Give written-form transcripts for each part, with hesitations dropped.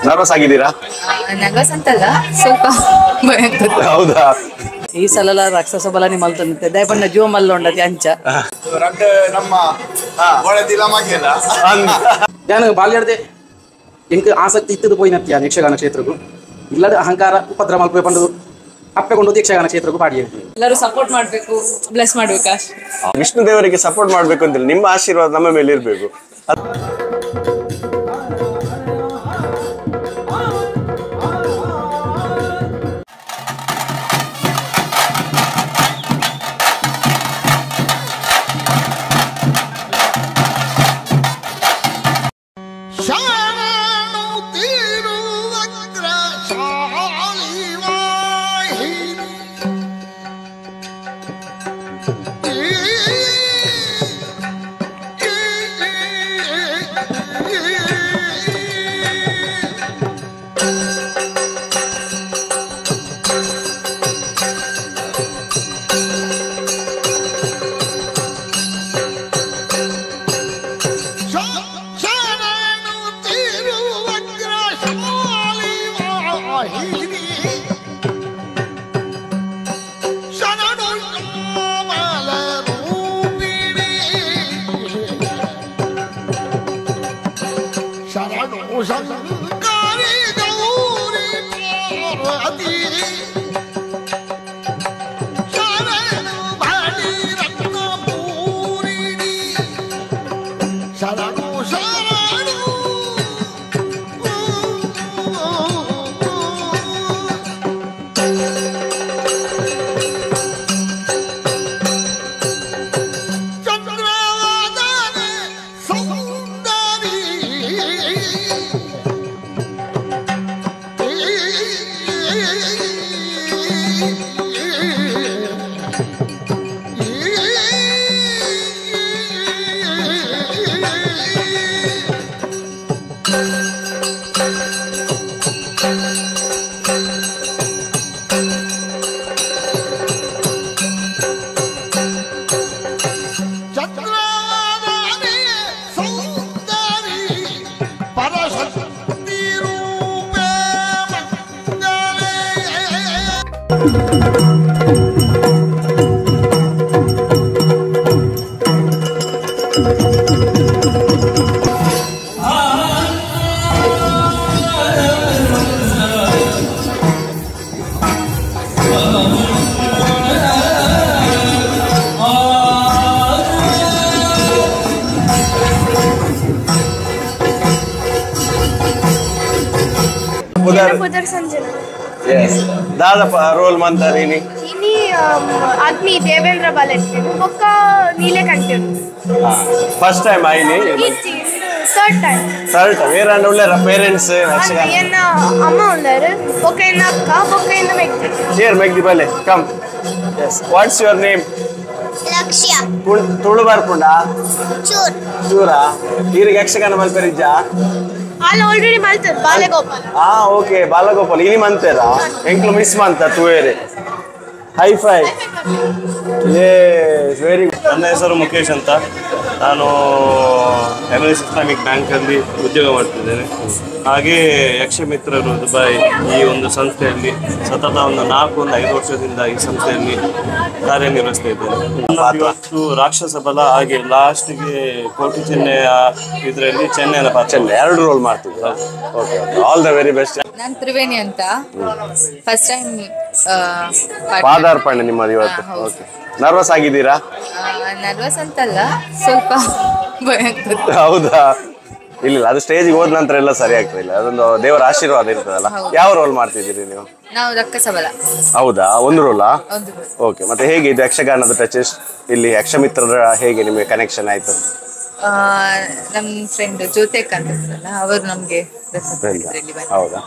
Nervous ಆಗಿದ್ದೀರಾ? Nervous ಅಂತಲ್ಲ, ಸ್ವಲ್ಪ ಭಯ ಆಗ್ತದೆ. ಹೌದಾ? ಈ ಸಲ ರಾಕ್ಷಸ ಬಲ ನಿಮ್ಮಲ್ತಂತೆ ದಯಪಣ್ಣ ಜೀವ ಮಲ್ಲ ಉಂಡತಿ ಅಂಚ ನಮ್ಮ ನಾನು ಬಾಲ್ಯಡ್ದೆ ಎಂಕ್ ಆಸಕ್ತಿ ಇತ್ತದು ಪೋಯಿನತ್ಯ ಯಕ್ಷಗಾನ ಕ್ಷೇತ್ರಕ್ಕೂ ಇಲ್ಲದ ಅಹಂಕಾರ ಉಪದ್ರ ಮಲ್ಪೆ ಪಂಡದು ಅಪ್ಪೆಕೊಂಡು ಯಕ್ಷಗಾನ ಕ್ಷೇತ್ರಕ್ಕೂ ಪಾಡಿ ಎಲ್ಲರೂ ಸಪೋರ್ಟ್ ಮಾಡ್ಬೇಕು, ಬ್ಲೆಸ್ ಮಾಡ್ಬೇಕು ಅಷ್ಟೇ. ವಿಷ್ಣು ದೇವರಿಗೆ ಸಪೋರ್ಟ್ ಮಾಡ್ಬೇಕು ಅಂತಿಲ್ಲ, ನಿಮ್ಮ ಆಶೀರ್ವಾದ ನಮ್ಮ ಮೇಲೆ ಇರ್ಬೇಕು. दादा रोल मंतार इनी अग्नि देवेंद्र बालकृष्ण ఒక్క నీలకంఠం फर्स्ट टाइम आईनी थर्ड टाइम వేరే ఉన్నారు పేరెంట్స్ ఆయన అమ్మ ఉన్నారు ఒకైన అక్క ఒకైన మెగ్ది హియర్ మెగ్ది బలే come yes what's your name Lakshya Tulu ಬರ್ಪುಂಡ ಚೂರಾ ಈರಿಗೆ ಯಕ್ಷಗಾನ ಮಲ್ಪರಿಜ್ಜಾ ಆಲ್ ಆಲ್ರೆಡಿ ಮಲ್ತರ್ ಬಾಲಗೋಪಾಲ ಓಕೆ ಬಾಲಗೋಪಾಲ ಇಲ್ಲಿ ಮಂತೆರ ಎಂಕ್ಲು ಮಿಸ್ ಮಂತ ತುವೇರೆ high five yes very good ನನ್ನ ಹೆಸರು ಮುಖೇಶ್ ಅಂತ ನಾನು ಎಮರ್ಸ್ ಇಸ್ಲಾಮಿಕ್ ಬ್ಯಾಂಕಲ್ಲಿ ಉದ್ಯೋಗ ಮಾಡ್ತಿದ್ದೇನೆ ಹಾಗೆ ಯಕ್ಷಮಿತ್ರರು ದುಬೈ ಈ ಒಂದು ಸಂಸ್ಥೆಯಲ್ಲಿ ಸತತ ಒಂದು 4-5 ವರ್ಷದಿಂದ ಈ ಸಂಸ್ಥೆಯಲ್ಲಿ ಕಾರ್ಯನಿರ್ವಹಿಸ್ತಾ ಇದ್ದೇನೆ ಇವತ್ತು ರಾಕ್ಷಸ ಬಲ ಹಾಗೆ ಲಾಸ್ಟ್ಗೆ ಕೋಟಿ ಚೆನ್ನೈಯ ಇದರಲ್ಲಿ ಚೆನ್ನೈನ ಪಾತ್ರ ಎರಡು ರೋಲ್ ಮಾಡ್ತಿದ್ದೆ okay all the very best ನಾನು ತ್ರಿವೇಣಿ ಅಂತ ಫಸ್ಟ್ ಟೈಮ್ ಪಾದಾರ್ಪಣೆ ನಿಮ್ಮದು ಇವತ್ತು ಓಕೆ ನರ್ವಸ್ ಆಗಿದ್ದೀರಾ ನರ್ವಸ್ ಅಂತಲ್ಲ ಸ್ವಲ್ಪ ಭಯ ಆಗ್ತದೆ ಹೌದಾ ಇಲ್ಲ ಅದು ಸ್ಟೇಜ್ಗೆ ಹೋದ ನಂತರ ಎಲ್ಲ ಸರಿ ಆಗ್ತದೆ ಇಲ್ಲ ಅದೊಂದು ದೇವರ ಆಶೀರ್ವಾದ ಇರ್ತದಲ್ಲ ಯಾವ ರೋಲ್ ಮಾಡ್ತಿದ್ದೀರಿ ನೀವು ನಾವು ರಕ್ಕಸಬಲ ಹೌದಾ ಒಂದು ರೋಲಾ ಓಕೆ ಮತ್ತೆ ಹೇಗೆ ಇದು ಯಕ್ಷಗಾನದ ಟಚಸ್ ಇಲ್ಲಿ ಯಕ್ಷಮಿತ್ರರ ಹೇಗೆ ನಿಮಗೆ ಕನೆಕ್ಷನ್ ಆಯ್ತು ನಮ್ಮ ಫ್ರೆಂಡ್ ಜ್ಯೋತಿಕ್ ಅಂತ ಇದ್ರಲ್ಲ ಅವರು ನಮಗೆ ಹೌದಾ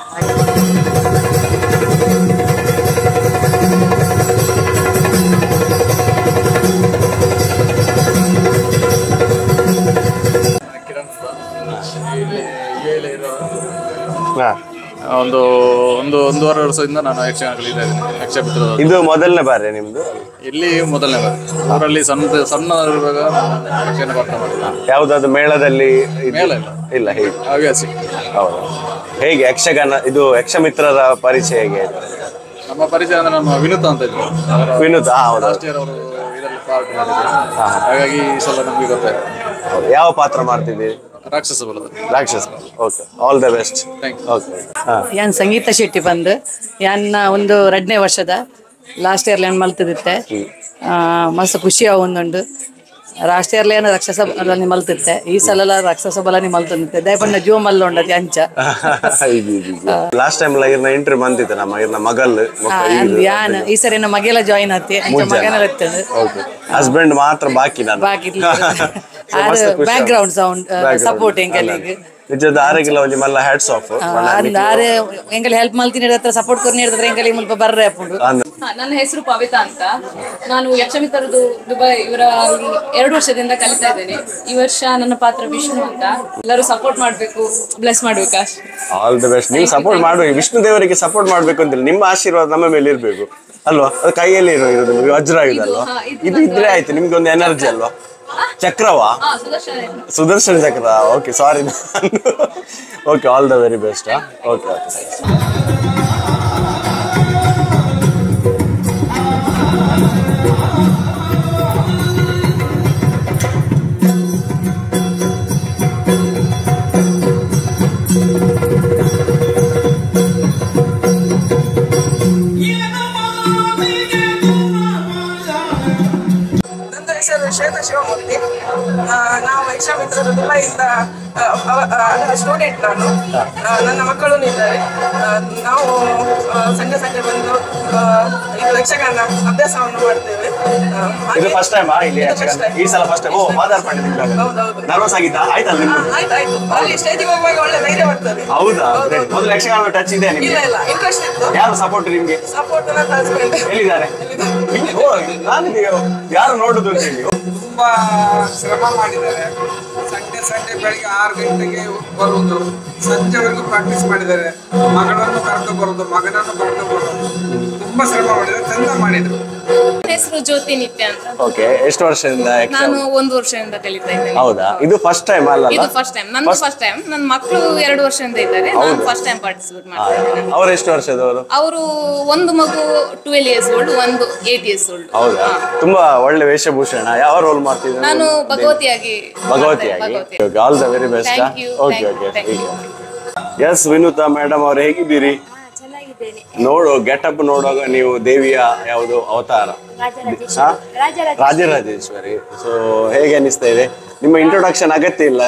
ಒಂದೂವರೆ ವರ್ಷದಿಂದ ನಾನು ಯಕ್ಷಗಾನ ಕಲಿತಾ ಇದ್ದೀನಿ. ಯಕ್ಷಮಿತ್ರದ ಇದು ಮೊದಲನೇ ಬಾರಿ ನಿಮ್ದು? ಇಲ್ಲಿ ಮೊದಲನೇ ಬಾರಿ. ಊರಲ್ಲಿ ಸಣ್ಣ ಇರುವಾಗ ಯಕ್ಷಗಾನ ಪಾತ್ರ ಮಾಡಿಲ್ಲ. ಯಾವ್ದಾದ್ರು ಮೇಳದಲ್ಲಿ ಮೇಳ ಇಲ್ಲ ಇಲ್ಲ ಹೇಗೆ? ಹವ್ಯಾಸಿ. ಹೌದು. ಹೇಗೆ ಯಕ್ಷಗಾನ ಇದು ಯಕ್ಷಮಿತ್ರರ ಪರಿಚಯ ಹೇಗೆ ಆಯ್ತು? ನಮ್ಮ ಪರಿಚಯ ಅಂದ್ರೆ ನಮ್ಮ ವಿನುತ್ ಅಂತ ಇದ್ರು. ವಿನುತ್, ಹೌದು. ಲಾಸ್ಟ್ ಇಯರ್ ಅವರು ಇದರಲ್ಲಿ ಪಾರ್ಟ್ ಮಾಡಿದ್ರು. ಹಾಗಾಗಿ ಈ ಸಲ ನಮಗೆ ಗೊತ್ತಾಯ್ತು. ಯಾವ ಪಾತ್ರ ಮಾಡ್ತಿದ್ದೀರಿ? ರಾಕ್ಷಸ ಬಲದಲ್ಲಿ. ರಾಕ್ಷಸ. Okay, all the best. Thank you. Okay. ಹಾಂ, ಯಾನ್ ಸಂಗೀತ ಶೆಟ್ಟಿ ಬಂದು ಯಾನ್ನ ಒಂದು 2ನೇ ವರ್ಷದ ಲಾಸ್ಟ್ ಇಯರ್ಲಿ ಏನು ಮಲ್ತಿದ್ದೆ. ಮಸ್ತ್ ಖುಷಿ ಒಂದುಂಡು. ಲಾಸ್ಟ್ ಇಯರ್ಲಿ ಏನು ರಾಕ್ಷಸ ಬಲನಿ ಮಲ್ತಿದ್ದೆ. ಈ ಸಲ ರಾಕ್ಷಸ ಬಲನಿ ಮಲ್ತಿದ್ದೆ. ದಯಪಣ್ಣ ಜೀವ ಮಲ್ಲ ಉಂಡತಿ ಅಂಚ. ಲಾಸ್ಟ್ ಟೈಮ್ ಇರ್ನ ಇಂಟರ್ವ್ಯೂ ಬಂದಿತ್ತು ನಮ್ಮ ಇರ್ನ ಮಗಲ್ ಯಾನ್ ಈ ಸರಿ ನಮ್ಮ ಮಗೆಲ್ಲ ಜಾಯಿನ್ ಆತಿ ಅಂಚ ಮಗನ ಇರ್ತದೆ. ಹಸ್ಬೆಂಡ್ ಮಾತ್ರ ಬಾಕಿ ನಾನು ಬಾಕಿ ಬ್ಯಾಕ್ ಗ್ರೌಂಡ್ ಸೌಂಡ್ ಸಪೋರ್ಟಿಂಗ್ ಕಲಿಗೆ ನಿಜದ ಆರೆಗಿಲ್ಲ ಒಂಜಿ ಮಲ್ಲ ಹ್ಯಾಟ್ಸ್ ಆಫ್. ಆರೆ ಎಂಗಲ್ ಹೆಲ್ಪ್ ಮಲ್ತೀನಿ ಹತ್ರ ಸಪೋರ್ಟ್ ಕೊರ್ನಿ ಹಿಡಿದ್ರೆ ಎಂಗಲ್ ಮುಲ್ಪ ಬರ್ರೆ ಅಪ್ಪುಂಡು. ನನ್ನ ಹೆಸರು ಪವಿತಾ ಅಂತ. ನಾನು ಯಕ್ಷಮಿತ್ರದ್ದು ದುಬೈ ಇವರ 2 ವರ್ಷದಿಂದ ಕಲಿತಾ ಇದ್ದೇನೆ. ಈ ವರ್ಷ ನನ್ನ ಪಾತ್ರ ವಿಷ್ಣು ಅಂತ. ಎಲ್ಲರೂ ಸಪೋರ್ಟ್ ಮಾಡ್ಬೇಕು, ಬ್ಲೆಸ್ ಮಾಡ್ಬೇಕಾ. All the best. ನೀವು ಸಪೋರ್ಟ್ ಮಾಡಿ ವಿಷ್ಣು ದೇವರಿಗೆ ಸಪೋರ್ಟ್ ಮಾಡ್ಬೇಕು ಅಂತ ನಿಮ್ಮ ಆಶೀರ್ವಾದ ನಮ್ಮ ಮೇಲೆ ಇರ್ಬೇಕು ಅಲ್ವಾ? ಅದು ಕೈಯಲ್ಲಿ ಇರೋದು ನಿಮಗೆ ವಜ್ರ ಆಗಿದೆ ಅಲ್ವಾ? ಇದು ಇದ್ರೆ ಆಯ್ತು ನಿಮ್ಗೆ ಒಂದು ಎನರ್ಜಿ ಅಲ್ವಾ? ಚಕ್ರವಾ? ಸುದರ್ಶನ ಚಕ್ರ. Okay, sorry. Okay, all the very best. Okay okay. Shweta Shivamurthy. ನಾವು ಯಕ್ಷಮಿತ್ರದ ದುಬೈಯಿಂದ ಸ್ಟೂಡೆಂಟ್. ನಾನು ನನ್ನ ಮಕ್ಕಳು ಇದ್ದಾರೆ. ನಾವು ಸಂಜೆ ಬಂದು ಇದು ಯಕ್ಷಗಾನ ಅಭ್ಯಾಸವನ್ನು ಮಾಡ್ತೇವೆ. ಇದು ಫಸ್ಟ್ ಟೈಮ್ ಇಲ್ಲಿ ಈ ಸಲ ಫಸ್ಟ್ ಟೈಮ್. ಓ, ಮಾತಾಡ್ಕೊಂಡಿದ್ದೀವಿ. ಹೌದೌದು. ನರ್ವಸ್ ಆಗಿತ್ತಾ? ಆಯ್ತಲ್ಲ ನಿಮ್ಗೆ? ಆಯ್ತು. ಅಲ್ಲಿ ಸ್ಟೇಜಿಗೆ ಹೋಗುವಾಗ ಒಳ್ಳೆ ಧೈರ್ಯ ಬರ್ತದೆ. ಹೌದಾ? ಮೊದಲು ಯಕ್ಷಗಾನ ಟಚ್ ಇದೆ ನಿಮ್ಗೆ? ಇಲ್ಲ, ಇಂಟ್ರೆಸ್ಟ್ ಇತ್ತು. ಯಾರು ಸಪೋರ್ಟ್ ನಿಮ್ಗೆ? ಸಪೋರ್ಟ್ ನನ್ನ ಹಸ್ಬೆಂಡ್. ಎಲ್ಲಿದ್ದಾರೆ? ನಾನು ಯಾರು ನೋಡುದು ಅಂತ ಹೇಳಿ ತುಂಬಾ ಶ್ರಮ ಮಾಡಿದ್ದಾರೆ. ಸಂಡೆ ಬೆಳಿಗ್ಗೆ 6 ಗಂಟೆಗೆ ಬರುವುದು, ಸಂಜೆವರೆಗೂ ಪ್ರಾಕ್ಟೀಸ್ ಮಾಡಿದ್ದಾರೆ. ಮಗಳನ್ನು ಕರ್ಕೊಂಡು ಬರೋದು, ಮಗನನ್ನು ಕರ್ಕೊಂಡು ಬರೋದು, ತುಂಬಾ ಶ್ರಮ ಮಾಡಿದ್ದಾರೆ. ಚಂದ ಮಾಡಿದ್ರು. ಹೆಸರು ಜ್ಯೋತಿ ನಿತ್ಯ ಅಂತ. ಓಕೆ, ಎಷ್ಟು ವರ್ಷದಿಂದ? ನಾನು 1 ವರ್ಷದಿಂದ ಕಲಿತಾ ಇದ್ದೇನೆ. ಹೌದಾ? ಇದು ಫಸ್ಟ್ ಟೈಮ್ ಅಲ್ಲ? ಇದು ಫಸ್ಟ್ ಟೈಮ್. ನಂದು ಫಸ್ಟ್ ಟೈಮ್. ನನ್ನ ಮಕ್ಕಳು 2 ವರ್ಷದಿಂದ ಇದ್ದಾರೆ. ನಾನು ಫಸ್ಟ್ ಟೈಮ್ ಪಾರ್ಟಿಸಿಪೇಟ್ ಮಾಡ್ತಾ ಇದ್ದೇನೆ. ಅವರು ಎಷ್ಟು ವರ್ಷದವರು? ಅವರು ಒಂದು ಮಗು 12 ಇಯರ್ಸ್ ಓಲ್ಡ್, ಒಂದು 8 ಇಯರ್ಸ್ ಓಲ್ಡ್. ಹೌದಾ? ತುಂಬಾ ಒಳ್ಳೆ ವೇಷಭೂಷಣ. ಯಾವ ರೋಲ್ ಮಾಡ್ತಿದ್ದಾರೆ? ನಾನು ಭಗವತಿಯಾಗಿ. All the very best. Okay okay. Yes, Vinutha madam ಅವ್ರು ಹೇಗಿದ್ದೀರಿ? ನೋಡು ಗೆಟಪ್ ನೋಡುವಾಗ ನೀವು ದೇವಿಯ ಯಾವುದು ಅವತಾರ? ರಾಜರಾಜೇಶ್ವರಿ. ಸೊ ಹೇಗೆ ಅನಿಸ್ತಾ ಇದೆ? ನಿಮ್ಮ ಇಂಟ್ರೊಡಕ್ಷನ್ ಅಗತ್ಯ ಇಲ್ಲ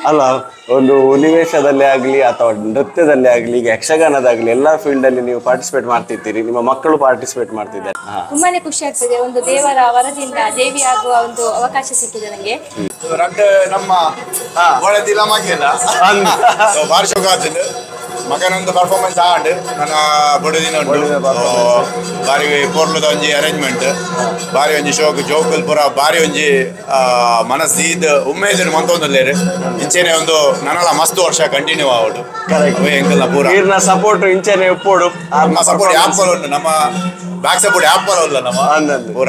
ಅಲ್ಲ? ಒಂದು ನಿವೇಶದಲ್ಲಿ ಆಗಲಿ ಅಥವಾ ನೃತ್ಯದಲ್ಲಿ ಆಗಲಿ, ಈಗ ಯಕ್ಷಗಾನದಾಗಲಿ ಎಲ್ಲ ಫೀಲ್ಡ್ ಅಲ್ಲಿ ನೀವು ಪಾರ್ಟಿಸಿಪೇಟ್ ಮಾಡ್ತಿದ್ದೀರಿ. ನಿಮ್ಮ ಮಕ್ಕಳು ಪಾರ್ಟಿಸಿಪೇಟ್ ಮಾಡ್ತಿದ್ದಾರೆ. ತುಂಬಾನೇ ಖುಷಿ ಆಗ್ತದೆ. ಒಂದು ದೇವರ ವರದಿಂದ ದೇವಿ ಆಗುವ ಒಂದು ಅವಕಾಶ ಸಿಕ್ಕಿದೆ ನನಗೆ. ನಮ್ಮ ಒಳದಿಲ್ಲ ಮಗೆಲ್ಲ ವಾರ್ಷಿಕ ಮಗನೊಂದು ಪರ್ಫಾರ್ಮೆನ್ಸ್ ಆಂಡ್ ನನ್ನ ಬುಡದಿನ ಬಾರಿ ಪೊರ್ಲದ ಒಂಜಿ ಅರೇಂಜ್ಮೆಂಟ್ ಬಾರಿ ಒಂಜಿ ಶೋಕ್ ಜೋಕುಲ್ ಪೂರ ಬಾರಿ ಒಂಜಿ ಮನಸ್ಸೀದ್ ಉಮೇದ್ ಮಂತೊಂದುಲ್ಲೇರು ಇಂಚೆನೆ ಒಂದು ನನಲ ಮಸ್ತ್ ವರ್ಷ ಕಂಟಿನ್ಯೂ ಆವಡು ಎಂಕಲ್ನ ಪೂರ ಸಪೋರ್ಟ್ ಇಂಚೆನೆ ಉಪ್ಪೋಡು ಸಪೋರ್ಟ್ ಆಪಲ್ ಉಂಟು ನಮ್ಮ ಬ್ಯಾಕ್ ಸಪೋರ್ಟ್ ಆಪಲ್ ಇಲ್ಲ ನಮ್ಮ ಪೂರ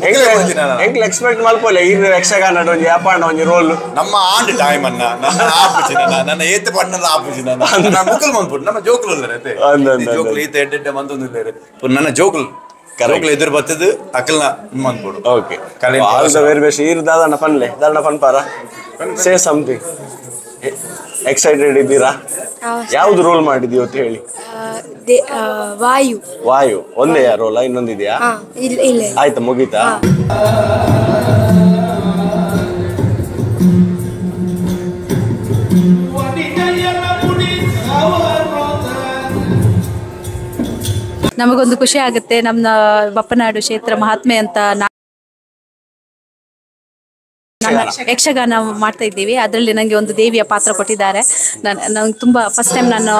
ಎಂಕ್ಲ ಎಕ್ಸ್ಪೆಕ್ಟ್ ಮಲ್ಪೋಲೆ ಈ ಯಕ್ಷಗಾನ ಒಂಜಿ ಆಪಣ್ಣ ಒಂಜಿ ರೋಲ್ ನಮ್ಮ ಆಂಡ್ ಟೈಮ್ ಅನ್ನ ನನ್ನ ಆಪುಜಿ ನನ್ನ ಏತ್ ಪಣ್ಣಲ್ಲ ಆಪುಜಿ ನನ್ನ ಮುಕುಲ್ ಮಂದ್ಬಿಟ್ಟು ನಮ್ಮ ಜೋಕುಲ್ ಜೋಕುಲ್ ಈತ ಎಡ್ಡೆ ಮಂತೊಂದಿದ್ದಾರೆ ನನ್ನ ಜೋಕುಲ್ ಜೋಕುಲ್ ಎದುರು ಬರ್ತದ ಅಕಲ್ನ ಮಂದ್ಬಿಡು. Okay, all the very best. ಈರ್ ದಾದಣ್ಣ ಪನ್ಲೆ ದಾದಣ್ಣ ಪನ್ಪಾರ ಸೇ ಸಮಥಿಂಗ್. ಎಕ್ಸೈಟೆಡ್ ಇದ್ದೀರಾ? ಯಾವ್ದು ರೋಲ್ ಮಾಡಿದ್ಯೋ ಅಂತ ಹೇಳಿ. ವಾಯು. ವಾಯು ಒಂದೇ ರೋಲ? ಇನ್ನೊಂದಿದೆಯಾ? ಆಯ್ತಾ, ಮುಗೀತಾ? ನಮಗೊಂದು ಖುಷಿ ಆಗುತ್ತೆ. ನಮ್ಮ ಬಪ್ಪನಾಡು ಕ್ಷೇತ್ರ ಮಹಾತ್ಮೆ ಅಂತ ಯಕ್ಷಗಾನ ಮಾಡ್ತಾ ಇದ್ದೀವಿ. ಅದರಲ್ಲಿ ನನಗೆ ಒಂದು ದೇವಿಯ ಪಾತ್ರ ಕೊಟ್ಟಿದ್ದಾರೆ. ನಂಗೆ ತುಂಬ ಫಸ್ಟ್ ಟೈಮ್ ನಾನು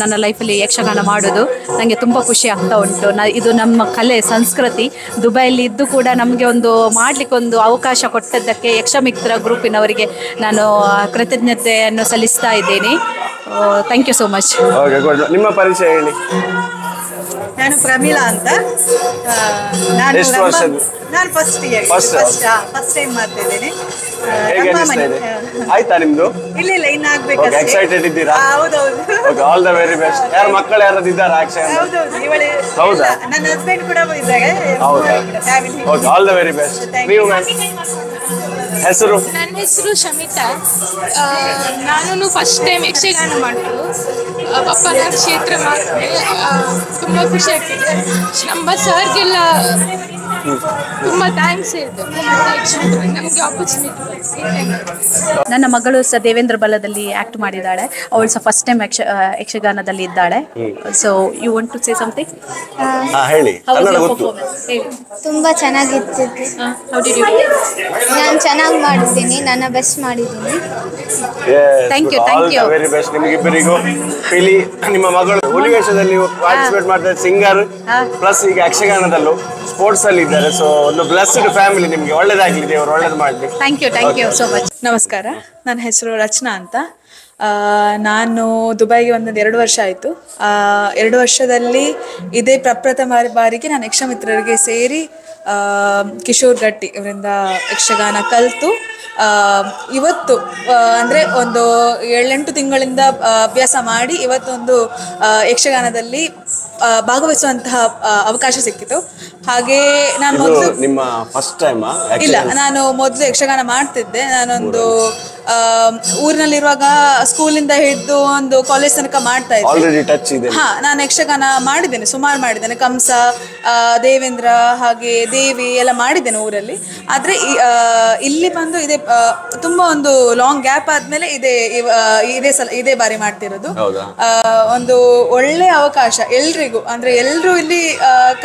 ನನ್ನ ಲೈಫಲ್ಲಿ ಯಕ್ಷಗಾನ ಮಾಡೋದು. ನನಗೆ ತುಂಬ ಖುಷಿ ಆಗ್ತಾ ಉಂಟು. ಇದು ನಮ್ಮ ಕಲೆ ಸಂಸ್ಕೃತಿ. ದುಬೈಯಲ್ಲಿ ಇದ್ದು ಕೂಡ ನಮಗೆ ಒಂದು ಮಾಡಲಿಕ್ಕೆ ಒಂದು ಅವಕಾಶ ಕೊಟ್ಟದ್ದಕ್ಕೆ ಯಕ್ಷಮಿತ್ರ ಗ್ರೂಪಿನವರಿಗೆ ನಾನು ಕೃತಜ್ಞತೆಯನ್ನು ಸಲ್ಲಿಸ್ತಾ ಇದ್ದೇನೆ. Thank you so much. Okay good. ನಿಮ್ಮ ಪರಿಚಯ ಹೇಳಿ. ನಾನು ಪ್ರಮೀಳಾ ಅಂತ. ಎಷ್ಟು ವರ್ಷದ? ನಾನು ಫಸ್ಟ್ ಇಯರ್ ಫಸ್ಟ್ ಟೈಮ್ ಮಾಡ್ತಾ ಇದ್ದೇನೆ. ಹೇಗೆ ಅನಿಸ್ತಾ ಇದೆ? ಆಯ್ತಾ ನಿಮ್ದು? ಇಲ್ಲ ಇನ್ನು ಆಗ್ಬೇಕು. ಎಕ್ಸೈಟೆಡ್ ಇದ್ದೀರಾ? ಹೌದೌದು. Okay, all the very best. ಯಾರು ಮಕ್ಕಳು ಯಾರು ಇದ್ದಾರಾ? ಹೌದಾ? ನನ್ನ ಹಸ್ಬೆಂಡ್ ಕೂಡ ಇದ್ದಾರೆ. ಹೌದಾ? Okay, all the very best. ನೀವು ಹೆಸರು? ನನ್ನ ಹೆಸರು ಶಮಿತಾ. ನಾನು ಫಸ್ಟ್ ಟೈಮ್ ಯಕ್ಷಗಾನ ಮಾಡಿದ್ರು. ಪಪ್ಪನ ಕ್ಷೇತ್ರ ಮಾಡಿದೆ. ತುಂಬ ಖುಷಿ ಆಗ್ತಿದೆ. ನಮ್ಮ ಸರ್ಗೆಲ್ಲ ತುಂಬ ಥ್ಯಾಂಕ್ಸ್ ಇದೆ ನಮಗೆ ಆಪರ್ಚುನಿಟಿ. ನನ್ನ ಮಗಳು ಸಹ ದೇವೇಂದ್ರ ಬಲದಲ್ಲಿ ಆಕ್ಟ್ ಮಾಡಿದ್ದಾಳೆ. ಅವಳು ಸಹ ಫಸ್ಟ್ ಟೈಮ್ ಯಕ್ಷಗಾನದಲ್ಲಿ ಇದ್ದಾಳೆ. So you want to say something? ಹೇಳಿ. ತುಂಬ ಚೆನ್ನಾಗಿತ್ತು. ನಾನು ಚೆನ್ನಾಗಿ ಮಾಡಿದ್ದೀನಿ, ನನ್ನ ಬೆಸ್ಟ್ ಮಾಡಿದ್ದೀನಿ. Thank you. ವೆರಿ ಬೆಸ್ಟ್ ನಿಮಗಿಬ್ಬರಿಗೂ. ಪಿಲಿ ನಿಮ್ಮ ಮಗಳು ಹುಲಿವೇಷದಲ್ಲಿ ಪಾರ್ಟಿಸಿಪೇಟ್ ಮಾಡ್ತಾರೆ, ಸಿಂಗರ್ ಪ್ಲಸ್ ಈಗ ಯಕ್ಷಗಾನದಲ್ಲೂ ಸ್ಪೋರ್ಟ್ಸ್ ಅಲ್ಲಿ ಇದ್ದಾರೆ. ಸೊ ಒಂದು ಬ್ಲೆಸ್ಡ್ ಫ್ಯಾಮಿಲಿ. ನಿಮಗೆ ಒಳ್ಳೇದಾಗಲಿ, ದೇವರು ಒಳ್ಳೇದು ಮಾಡಲಿ. Thank you so much. ನಮಸ್ಕಾರ, ನನ್ನ ಹೆಸರು ರಚನಾ ಅಂತ. ನಾನು ದುಬೈಗೆ ಒಂದು 2 ವರ್ಷ ಆಯಿತು. 2 ವರ್ಷದಲ್ಲಿ ಇದೇ ಪ್ರಪ್ರಥಮ ಬಾರಿಗೆ ನಾನು ಯಕ್ಷಮಿತ್ರರಿಗೆ ಸೇರಿ ಕಿಶೋರ್ ಗಟ್ಟಿ ಇವರಿಂದ ಯಕ್ಷಗಾನ ಕಲಿತು ಇವತ್ತು ಅಂದರೆ ಒಂದು 7-8 ತಿಂಗಳಿಂದ ಅಭ್ಯಾಸ ಮಾಡಿ ಇವತ್ತೊಂದು ಯಕ್ಷಗಾನದಲ್ಲಿ ಭಾಗವಹಿಸುವಂತಹ ಅವಕಾಶ ಸಿಕ್ಕಿತು. ಹಾಗೆ ನಾನು ಮೊದಲು ನಿಮ್ಮ ಫಸ್ಟ್ ಟೈಮ್? ಇಲ್ಲ, ನಾನು ಮೊದಲು ಯಕ್ಷಗಾನ ಮಾಡ್ತಿದ್ದೆ. ನಾನೊಂದು ಊರಿನಲ್ಲಿರುವಾಗ ಸ್ಕೂಲಿಂದ ಹಿಡಿದು ಒಂದು ಕಾಲೇಜ್ ತನಕ ಮಾಡ್ತಾ ಇದ್ದೆ. ನಾನು ಯಕ್ಷಗಾನ ಮಾಡಿದ್ದೇನೆ, ಸುಮಾರು ಮಾಡಿದ್ದೇನೆ. ಕಂಸ, ದೇವೇಂದ್ರ, ಹಾಗೆ ದೇವಿ ಎಲ್ಲ ಮಾಡಿದ್ದೇನೆ ಊರಲ್ಲಿ. ಆದರೆ ಇಲ್ಲಿ ಬಂದು ಇದೇ ತುಂಬಾ ಒಂದು ಲಾಂಗ್ ಗ್ಯಾಪ್ ಆದ್ಮೇಲೆ ಇದೇ ಬಾರಿ ಮಾಡ್ತಿರೋದು. ಒಂದು ಒಳ್ಳೆ ಅವಕಾಶ ಎಲ್ರಿಗೂ. ಅಂದ್ರೆ ಎಲ್ರು ಇಲ್ಲಿ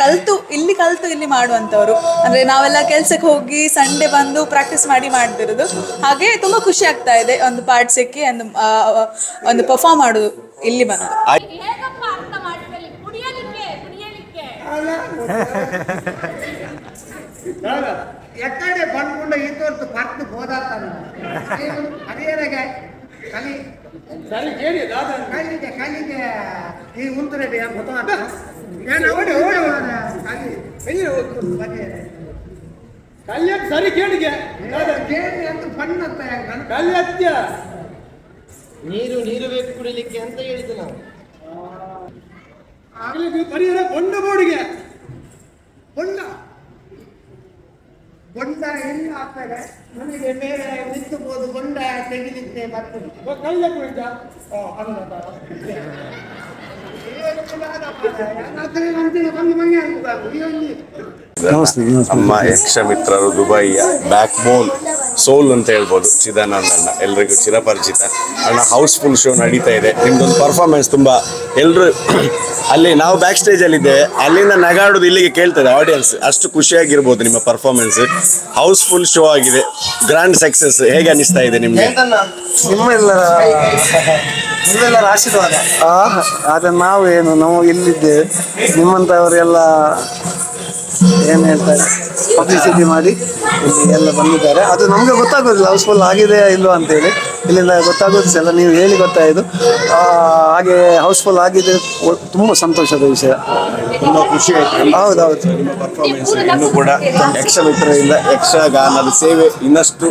ಕಲ್ತು ಇಲ್ಲಿ ಮಾಡುವಂತವ್ರು. ಅಂದ್ರೆ ನಾವೆಲ್ಲ ಕೆಲ್ಸಕ್ಕೆ ಹೋಗಿ ಸಂಡೇ ಬಂದು ಪ್ರಾಕ್ಟೀಸ್ ಮಾಡ್ತಿರೋದು. ಹಾಗೆ ತುಂಬಾ ಖುಷಿ ಆಗ್ತಾ ಇದೆ ಒಂದು ಪಾರ್ಟ್ ಸಿಕ್ಕಿ ಒಂದು ಪರ್ಫಾರ್ಮ್ ಮಾಡೋದು ಇಲ್ಲಿ ಬಂದು. ಎಕ್ಕಡೆ ಬಂದ್ಕೊಂಡು ಇದ್ದೋರ್ತು ಪರ್ತು ಹೋದಾಗ್ತಾನೆ ಅದೇನಾಗೆ ಕಲಿ ಸರಿ ಕೇಳಿ ಕಲಿಗೆ ಈ ಉಂಟು ಗೊತ್ತಾಗ ಓಡಿ ಓಡಿ ಕಲ್ಯಾಣ ಸರಿ ಕೇಳಿಗೆ ಕೇಳಿ ಅಂತ ಬಣ್ಣತ್ತ ಕಲ್ಯತ್ಯ ನೀರು ಬೇಕು ಕುಡಿಲಿಕ್ಕೆ ಅಂತ ಹೇಳಿದ್ದು ನಾವು. ಆಗಲಿ ಪರಿಹಾರ ಬೊಂಡ ಬೋಡಿಗೆ ಬೊಂಡ ಎಲ್ಲಿ ಆಗ್ತದೆ ನನಗೆ ಮೇಲೆ ನಿಂತುಬೋದು. ಬೊಂಡ ತೆಗಿಲಿಕ್ಕೆ ಬರ್ತದೆ ಕಲ್ಯ ಕುಳಿತ ನಮ್ಮ ಯಕ್ಷಮಿತ್ರರು ದುಬೈಯ ಬ್ಯಾಕ್ ಬೋನ್ ಸೋಲ್ ಅಂತ ಹೇಳ್ಬೋದು, ಚಿದಾನಂದ ಅಣ್ಣ. ಎಲ್ರಿಗೂ ಚಿರಪರಿಚಿತ ಅಣ್ಣ. ಹೌಸ್ಫುಲ್ ಶೋ ನಡೀತಾ ಇದೆ. ನಿಮ್ದೊಂದು ಪರ್ಫಾರ್ಮೆನ್ಸ್ ತುಂಬ ಎಲ್ಲರೂ ಅಲ್ಲಿ ನಾವು ಬ್ಯಾಕ್ ಸ್ಟೇಜ್ ಅಲ್ಲಿ ಇದ್ದೇವೆ, ಅಲ್ಲಿಂದ ನಗಾಡೋದು ಇಲ್ಲಿಗೆ ಕೇಳ್ತದೆ ಆಡಿಯನ್ಸ್. ಅಷ್ಟು ಖುಷಿಯಾಗಿರ್ಬೋದು ನಿಮ್ಮ ಪರ್ಫಾರ್ಮೆನ್ಸ್. ಹೌಸ್ಫುಲ್ ಶೋ ಆಗಿದೆ, ಗ್ರ್ಯಾಂಡ್ ಸಕ್ಸಸ್. ಹೇಗೆ ಅನಿಸ್ತಾ ಇದೆ ನಿಮ್ಗೆ? ನಿಮ್ಮೆಲ್ಲರ ಆಶೀರ್ವಾದ. ಆದರೆ ನಾವು ಇಲ್ಲಿದ್ದೇವೆ, ನಿಮ್ಮಂಥವರೆಲ್ಲ ಏನು ಹೇಳ್ತಾರೆ ಪಬ್ಲಿಸಿಟಿ ಮಾಡಿ ಇಲ್ಲಿ ಎಲ್ಲ ಬಂದಿದ್ದಾರೆ. ಅದು ನಮಗೆ ಗೊತ್ತಾಗೋದಿಲ್ಲ ಹೌಸ್ಫುಲ್ ಆಗಿದೆ ಇಲ್ವಾ ಅಂತೇಳಿ. ಇಲ್ಲಿಂದ ಗೊತ್ತಾಗೋದಿಲ್ಲ, ನೀವು ಹೇಳಿ ಗೊತ್ತಾಯಿತು. ಹಾಗೆ ಹೌಸ್ಫುಲ್ ಆಗಿದೆ, ತುಂಬ ಸಂತೋಷದ ವಿಷಯ, ತುಂಬ ಖುಷಿ ಆಯಿತು. ಹೌದೌದು. ನಿಮ್ಮ ಪರ್ಫಾರ್ಮೆನ್ಸ್ ಇನ್ನೂ ಕೂಡ ಯಕ್ಷಮಿತ್ರರಿಂದ ಯಕ್ಷಗಾನದ ಸೇವೆ ಇನ್ನಷ್ಟು